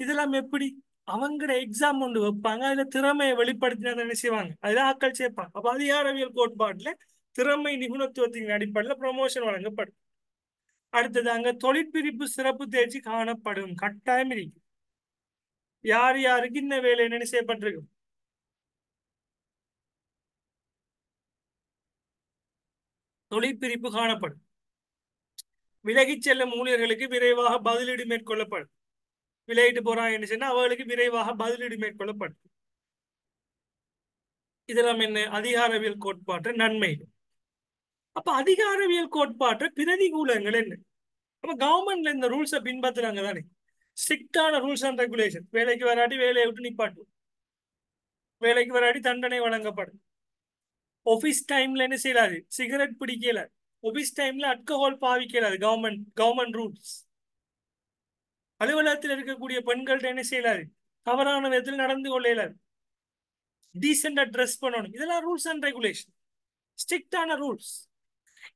இதெல்லாம் எப்படி, அவங்களோட எக்ஸாம் ஒன்று வைப்பாங்க, அதுல திறமையை வெளிப்படுத்தினா என்ன செய்வாங்க, அதுல ஆட்கள் சேர்ப்பாங்க. அப்ப அதிகாரவியல் கோட்பாட்டுல திறமை நிபுணத்துவத்தின் அடிப்படையில் ப்ரொமோஷன் வழங்கப்படும். அடுத்தது அங்க தொழிற்பிரிப்பு சிறப்பு தேர்ச்சி காணப்படும், கட்டாயம் இருக்கு. யார் யாருக்கு இந்த வேலை என்ன செய்யப்பட்டிருக்கும், தொழிற்பிரிப்பு காணப்படும். விலகிச் செல்லும் ஊழியர்களுக்கு விரைவாக பதிலீடு மேற்கொள்ளப்படும். விலகிட்டு போறாங்கன்னு சொன்னா அவர்களுக்கு விரைவாக பதிலீடு மேற்கொள்ளப்படும். இதெல்லாம் என்ன அதிகாரவியல் கோட்பாட்டு நன்மை. அப்ப அதிகாரவியல் கோட்பாட்டு பிரதிகூலங்கள் என்ன? அப்ப கவர்மெண்ட்ல இந்த ரூல்ஸை பின்பற்றுறாங்க தானே, ஸ்ட்ரிக்டான ரூல்ஸ் அண்ட் ரெகுலேஷன். வேலைக்கு வராட்டி வேலையை விட்டு நிப்பாட்டும், வேலைக்கு வராட்டி தண்டனை வழங்கப்படும். ஆபீஸ் டைம்ல என்ன செய்யலாது, சிகரெட் பிடிக்கல. ஆபீஸ் டைம்ல அல்கஹால் பாவிக்கலாது, கவர்மெண்ட் ரூல்ஸ். அலுவலகத்தில் இருக்கக்கூடிய பெண்கள்ட்ட என்ன செய்யலாது, தவறான விதத்தில் நடந்து கொள்ள இயலாது. டீசெண்டா ட்ரெஸ் பண்ணணும், இதெல்லாம் ரூல்ஸ் அண்ட் ரெகுலேஷன், ஸ்ட்ரிக்டான ரூல்ஸ்.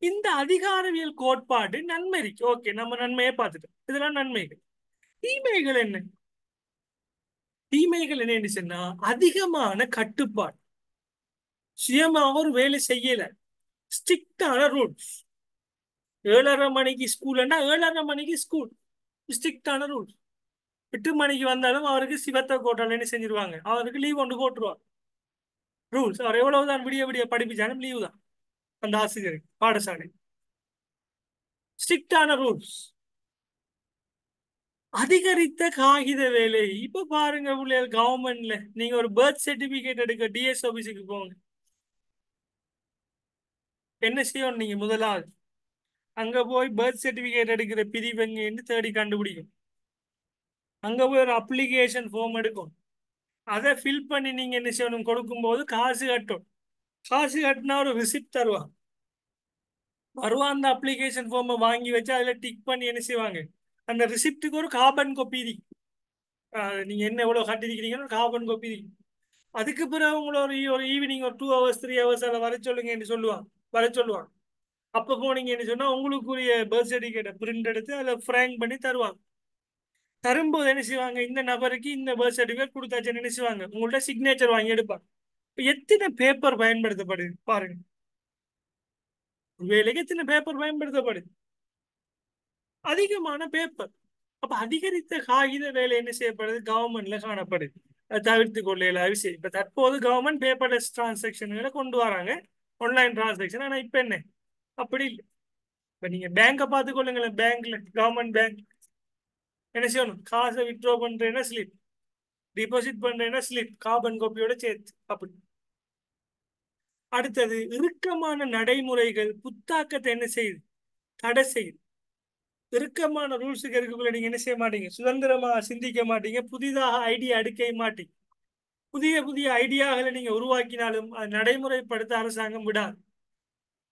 இந்த அதிகாரவியல் கோட்பாடு நன்மை இருக்கு. ஓகே, நம்ம நன்மையை பார்த்துட்டோம். இதெல்லாம் நன்மைகள். தீமைகள் என்ன? தீமைகள் என்னன்னு சொன்னா அதிகமான கட்டுப்பாடு, சுயமாக ஒரு வேலை செய்யல, ஸ்ட்ரிக்டான ரூல்ஸ். 7:30 மணிக்கு ஸ்கூல்னா 7:30 மணிக்கு ஸ்கூல். ஸ்ட்ரிக்டான ரூல். 8 மணிக்கு வந்தாலும் அவருக்கு சிவத்த கோட்டால என்ன செஞ்சிருவாங்க, அவருக்கு லீவ் ஒன்று போட்டுருவாங்க. ரூல்ஸ். அவர் எவ்வளவுதான் விடிய விடிய படிப்பிச்சாலும் லீவு தான் அந்த ஆசிரியருக்கு பாடசாலை. ஸ்ட்ரிக்டான ரூல்ஸ். அதிகரித்த காகித வேலை. இப்ப பாருங்க பிள்ளைகள், கவர்மெண்ட்ல நீங்க ஒரு பர்த் சர்டிபிகேட் எடுக்க டிஎஸ் ஆபீஸுக்கு போங்க. என்ன செய்யணும் நீங்க? முதலாவது அங்க போய் பர்த் சர்டிபிகேட் எடுக்கிற பிரிவெங்கன்னு தேடி கண்டுபிடிக்கும். அங்க போய் ஒரு அப்ளிகேஷன் ஃபார்ம் எடுக்கும். அதை ஃபில் பண்ணி நீங்க என்ன செய்யணும்? கொடுக்கும்போது காசு கட்டும். காசு கட்டினா ஒரு ரிசிப்ட் தருவான். வருவான் அந்த அப்ளிகேஷன் ஃபார்மை வாங்கி வச்சு அதுல டிக் பண்ணி என்ன செய்வாங்க, அந்த ரிசிப்டுக்கு ஒரு கார்பன் காப்பி இருக்கு. நீங்க என்ன எவ்வளவு கட்டிருக்கிறீங்கன்னு கார்பன் காப்பி இருக்கு. அதுக்கு பிறகு உங்களை ஒரு ஈவினிங் ஒரு 2 ஹவர்ஸ் 3 ஹவர்ஸ் அதில் வர சொல்லுங்கன்னு சொல்லுவான். வர சொல்லுவான். அப்போ போனீங்கன்னு சொன்னா உங்களுக்குரிய பர்த் சர்டிஃபிகேட்டை பிரிண்ட் எடுத்து அதில் ஃப்ரேங்க் பண்ணி தருவாங்க. தரும்போது என்ன செய்வாங்க, இந்த நபருக்கு இந்த பர்த் சர்டிஃபிகேட் கொடுத்தாச்சுன்னு என்ன செய்வாங்க, உங்கள்ட்ட சிக்னேச்சர் வாங்கி எடுப்பாங்க. இப்ப எத்தனை பேப்பர் பயன்படுத்தப்படுது பாருங்க. வேலைக்கு எத்தனை பேப்பர் பயன்படுத்தப்படுது? அதிகமான பேப்பர். அப்ப அதிகரித்த காகித வேலை என்ன செய்யப்படுது? கவர்மெண்ட்ல காணப்படுது. அதை தவிர்த்து கொள்ளையில விஷயம். இப்ப தற்போது கவர்மெண்ட் பேப்பர்லெஸ் டிரான்சாக்ஷன்களை கொண்டு வராங்க, ஆன்லைன் டிரான்சாக்ஷன். ஆனா இப்ப என்ன, அப்படி இல்லை. இப்ப நீங்க பேங்கை பார்த்து கொள்ளுங்களேன். பேங்க்ல, கவர்மெண்ட் பேங்க் என்ன செய்யணும்? காசை வித்ட்ரா பண்றேன்னா ஸ்லிப், டிபாசிட் பண்றேன்னா ஸ்லிப், கார்பன் காப்பியோட சேர்த்து. அப்படி. அடுத்தது, இறுக்கமான நடைமுறைகள் புத்தாக்கத்தை என்ன செய்யுது? தடை செய்யுது. இறுக்கமான ரூல்ஸுக்கு இருக்கக்குள்ள நீங்க என்ன செய்ய மாட்டீங்க? சுதந்திரமா சிந்திக்க மாட்டீங்க. புதிதாக ஐடியா எடுக்க மாட்டீங்க. புதிய புதிய ஐடியாக்களை நீங்க உருவாக்கினாலும் அது நடைமுறைப்படுத்த அரசாங்கம் விடாது.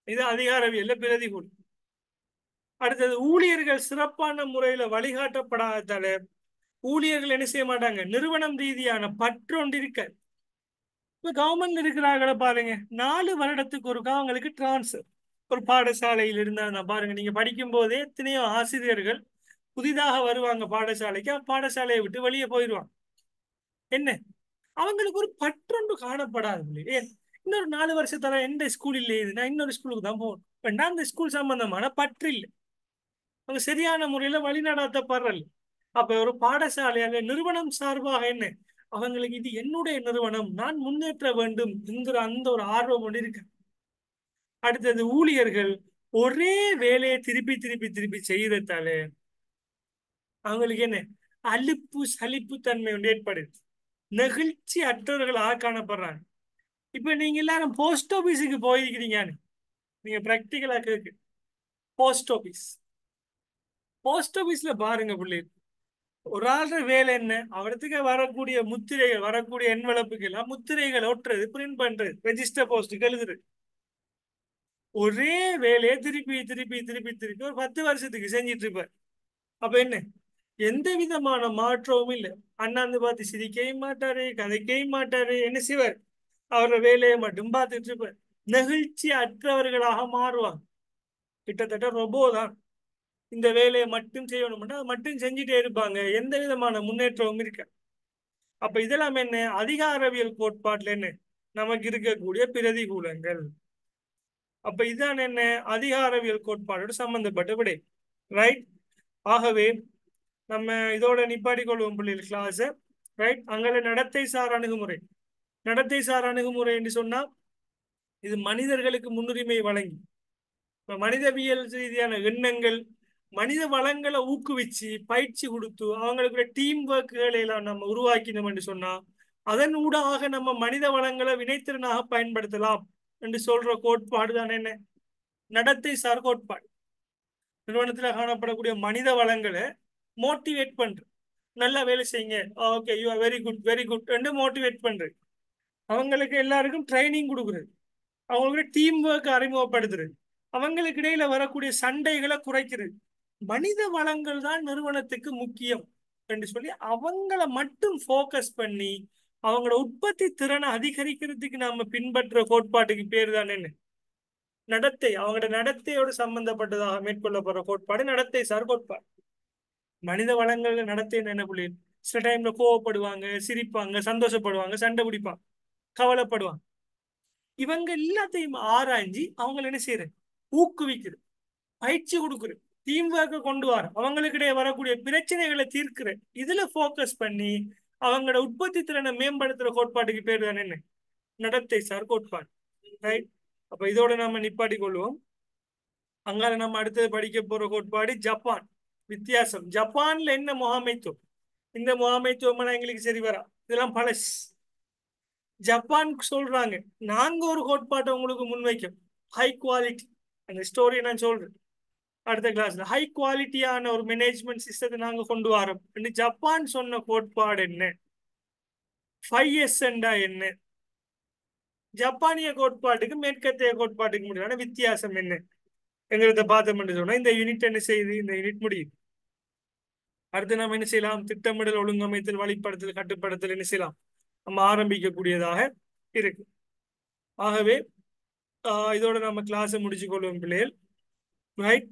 இது அதிகாரவியல்ல பிரதிகூல். அடுத்தது, ஊழியர்கள் சிறப்பான முறையில வழிகாட்டப்படாதால ஊழியர்கள் என்ன செய்ய மாட்டாங்க? நிறுவனம் ரீதியான பற்றொண்டு இருக்க. இப்ப கவர்மெண்ட் இருக்கிறாங்கள பாருங்க, 4 வருடத்துக்கு ஒருக்கா அவங்களுக்கு டிரான்ஸ்ஃபர். ஒரு பாடசாலையில் இருந்தா பாருங்க, நீங்க படிக்கும் போதே எத்தனையோ ஆசிரியர்கள் புதிதாக வருவாங்க பாடசாலைக்கு, பாடசாலையை விட்டு வெளியே போயிடுவாங்க. என்ன, அவங்களுக்கு ஒரு பற்றொன்று காணப்படாது. ஏன்? இன்னொரு 4 வருஷத்துல எந்த ஸ்கூல் இல்லை, இது நான் இன்னொரு ஸ்கூலுக்கு தான் போகணும். வேண்டாம், அந்த ஸ்கூல் சம்பந்தமான பற்று இல்லை. அவங்க சரியான முறையில வழிநடத்தப்படுறல். அப்ப ஒரு பாடசாலையாக நிறுவனம் சார்பாக என்ன, அவங்களுக்கு இது என்னுடைய நிறுவனம், நான் முன்னேற்ற வேண்டும் என்கிற அந்த ஒரு ஆர்வம் ஒன்று இருக்கு. அடுத்தது, ஊழியர்கள் ஒரே வேலையை திருப்பி திருப்பி திருப்பி செய்யறதால அவங்களுக்கு என்ன, அலுப்பு சலிப்பு தன்மை ஒன்று ஏற்படுது. நெகிழ்ச்சி அற்றவர்களாக காணப்படுறாங்க. இப்ப நீங்க எல்லாரும் போஸ்ட் ஆபீஸுக்கு போயிருக்கிறீங்க. நீங்க பிராக்டிகலா கேக்கு. Post office. போஸ்ட் ஆபீஸ்ல பாருங்க பிள்ளை, ஒரு ஆள் வேலை என்ன, அவரத்துக்கு வரக்கூடிய முத்திரைகள், வரக்கூடிய என்வலப்புக்கு எல்லாம் முத்திரைகள் ஒட்டுறது, பிரிண்ட் பண்றது, ரெஜிஸ்டர் போஸ்ட்டுக்கு எழுதுறது. ஒரே வேலையை திருப்பி திருப்பி திருப்பி திருப்பி ஒரு 10 வருஷத்துக்கு செஞ்சிட்டு இருப்பார். அப்ப என்ன, எந்த விதமான மாற்றமும் இல்லை. அண்ணாந்து பார்த்து சிரிக்கவும் மாட்டாரு, கதைக்கவும் மாட்டாரு. என்ன செய்வார்? அவரோட வேலையை மட்டும் பார்த்துட்டு இருப்பார். நெகிழ்ச்சி அற்றவர்களாக மாறுவாங்க. கிட்டத்தட்ட ரொபோ தான். இந்த வேலையை மட்டும் செய்யணும்னா அது மட்டும் செஞ்சுட்டே இருப்பாங்க. எந்த விதமான முன்னேற்றமும் இருக்க. அப்ப இதெல்லாம் என்ன, அதிகாரவியல் கோட்பாட்டுல என்ன, நமக்கு இருக்கக்கூடிய பிரதிகூலங்கள். அப்ப இதான் என்ன, அதிகாரவியல் கோட்பாடோடு சம்பந்தப்பட்ட விடை. ரைட். ஆகவே நம்ம இதோட நிப்பாட்டி கொள்வோம் பிள்ளைகள் கிளாஸ். ரைட். அங்கே நடத்தை சார் அணுகுமுறை. நடத்தை சார் அணுகுமுறை என்று சொன்னா, இது மனிதர்களுக்கு முன்னுரிமை வழங்கி, இப்ப மனிதவியல் ரீதியான எண்ணங்கள், மனித வளங்களை ஊக்குவிச்சு பயிற்சி கொடுத்து அவங்களுக்கு டீம் ஒர்க்குகளை எல்லாம் நம்ம உருவாக்கினோம் என்று சொன்னா, அதன் ஊடாக நம்ம மனித வளங்களை வினைத்திறனாக பயன்படுத்தலாம் என்று சொல்ற கோட்பாடு தான் என்ன, நடத்தை சார் கோட்பாடு. நிறுவனத்தில் காணப்படக்கூடிய மனித வளங்களை மோட்டிவேட் பண்ற, நல்லா வேலை செய்யுங்க, okay you are very good very good என்று மோட்டிவேட் பண்றது. அவங்களுக்கு எல்லாருக்கும் ட்ரைனிங் கொடுக்குறது, அவங்களுக்கு டீம் ஒர்க் அறிமுகப்படுத்துறது, அவங்களுக்கு இடையில வரக்கூடிய சண்டைகளை குறைக்கிறது. மனித வளங்கள் தான் நிறுவனத்துக்கு முக்கியம் என்று சொல்லி அவங்கள மட்டும் ஃபோக்கஸ் பண்ணி அவங்களோட உற்பத்தி திறனை அதிகரிக்கிறதுக்கு நாம பின்பற்ற கோட்பாட்டுக்கு பேர் தான் என்ன, நடத்தை. அவங்களோட நடத்தையோடு சம்பந்தப்பட்டதாக மேற்கொள்ளப்படுற கோட்பாடு நடத்தை சார் கோட்பாடு. மனித வளங்கள் நடத்தை என்ன புள்ளி, சில டைம்ல கோவப்படுவாங்க, சிரிப்பாங்க, சந்தோஷப்படுவாங்க, சண்டை பிடிப்பாங்க, கவலைப்படுவாங்க. இவங்க எல்லாத்தையும் ஆராய்ஞ்சி அவங்களை என்ன செய்யறது, ஊக்குவிக்கிறது. பயிற்சி கொடுக்குறேன், டீம் ஒர்க்கை கொண்டு வர, அவங்களுக்கிடையே வரக்கூடிய பிரச்சனைகளை தீர்க்கிறேன். இதுல ஃபோக்கஸ் பண்ணி அவங்களோட உற்பத்தி திறனை மேம்படுத்துற கோட்பாட்டுக்கு பேர் தானே என்ன? நடத்தை சார் கோட்பாடு. ரைட். அப்ப இதோட நாம நிப்பாட்டி கொள்வோம். அங்கால நம்ம அடுத்தது படிக்க போற கோட்பாடு ஜப்பான். வித்தியாசம், ஜப்பான்ல என்ன முகாமைத்துவம், இந்த முகாமைத்துவம் எங்களுக்கு சரி வரா, இதெல்லாம் பழசு. ஜப்பான் சொல்றாங்க, நாங்க ஒரு கோட்பாட்டை உங்களுக்கு முன்வைக்கும், ஹை குவாலிட்டி. அந்த ஸ்டோரி நான் சொல்றேன் அடுத்த கிளாஸ்ல. ஹை குவாலிட்டியான ஒரு மேனேஜ்மெண்ட் சிஸ்டத்தை நாங்க கொண்டு வரோம். ஜப்பான் சொன்ன கோட்பாடு என்ன, 5S என்ன, ஜப்பானிய கோட்பாட்டுக்கு மேற்கத்திய கோட்பாட்டுக்கு முடியான வித்தியாசம் என்ன எங்கிறத பார்த்தோம் சொன்னா இந்த யூனிட் என்ன செய்யுது, இந்த யூனிட் முடியுது. அடுத்து நம்ம என்ன செய்யலாம், திட்டமிடல், ஒழுங்கமைத்தல், வழிப்படுத்தல், கட்டுப்படுத்தல் என்ன செய்யலாம், நம்ம ஆரம்பிக்கக்கூடியதாக இருக்கு. ஆகவே இதோட நம்ம கிளாஸை முடிச்சு கொள்வோம் பிள்ளைகள். ரைட்.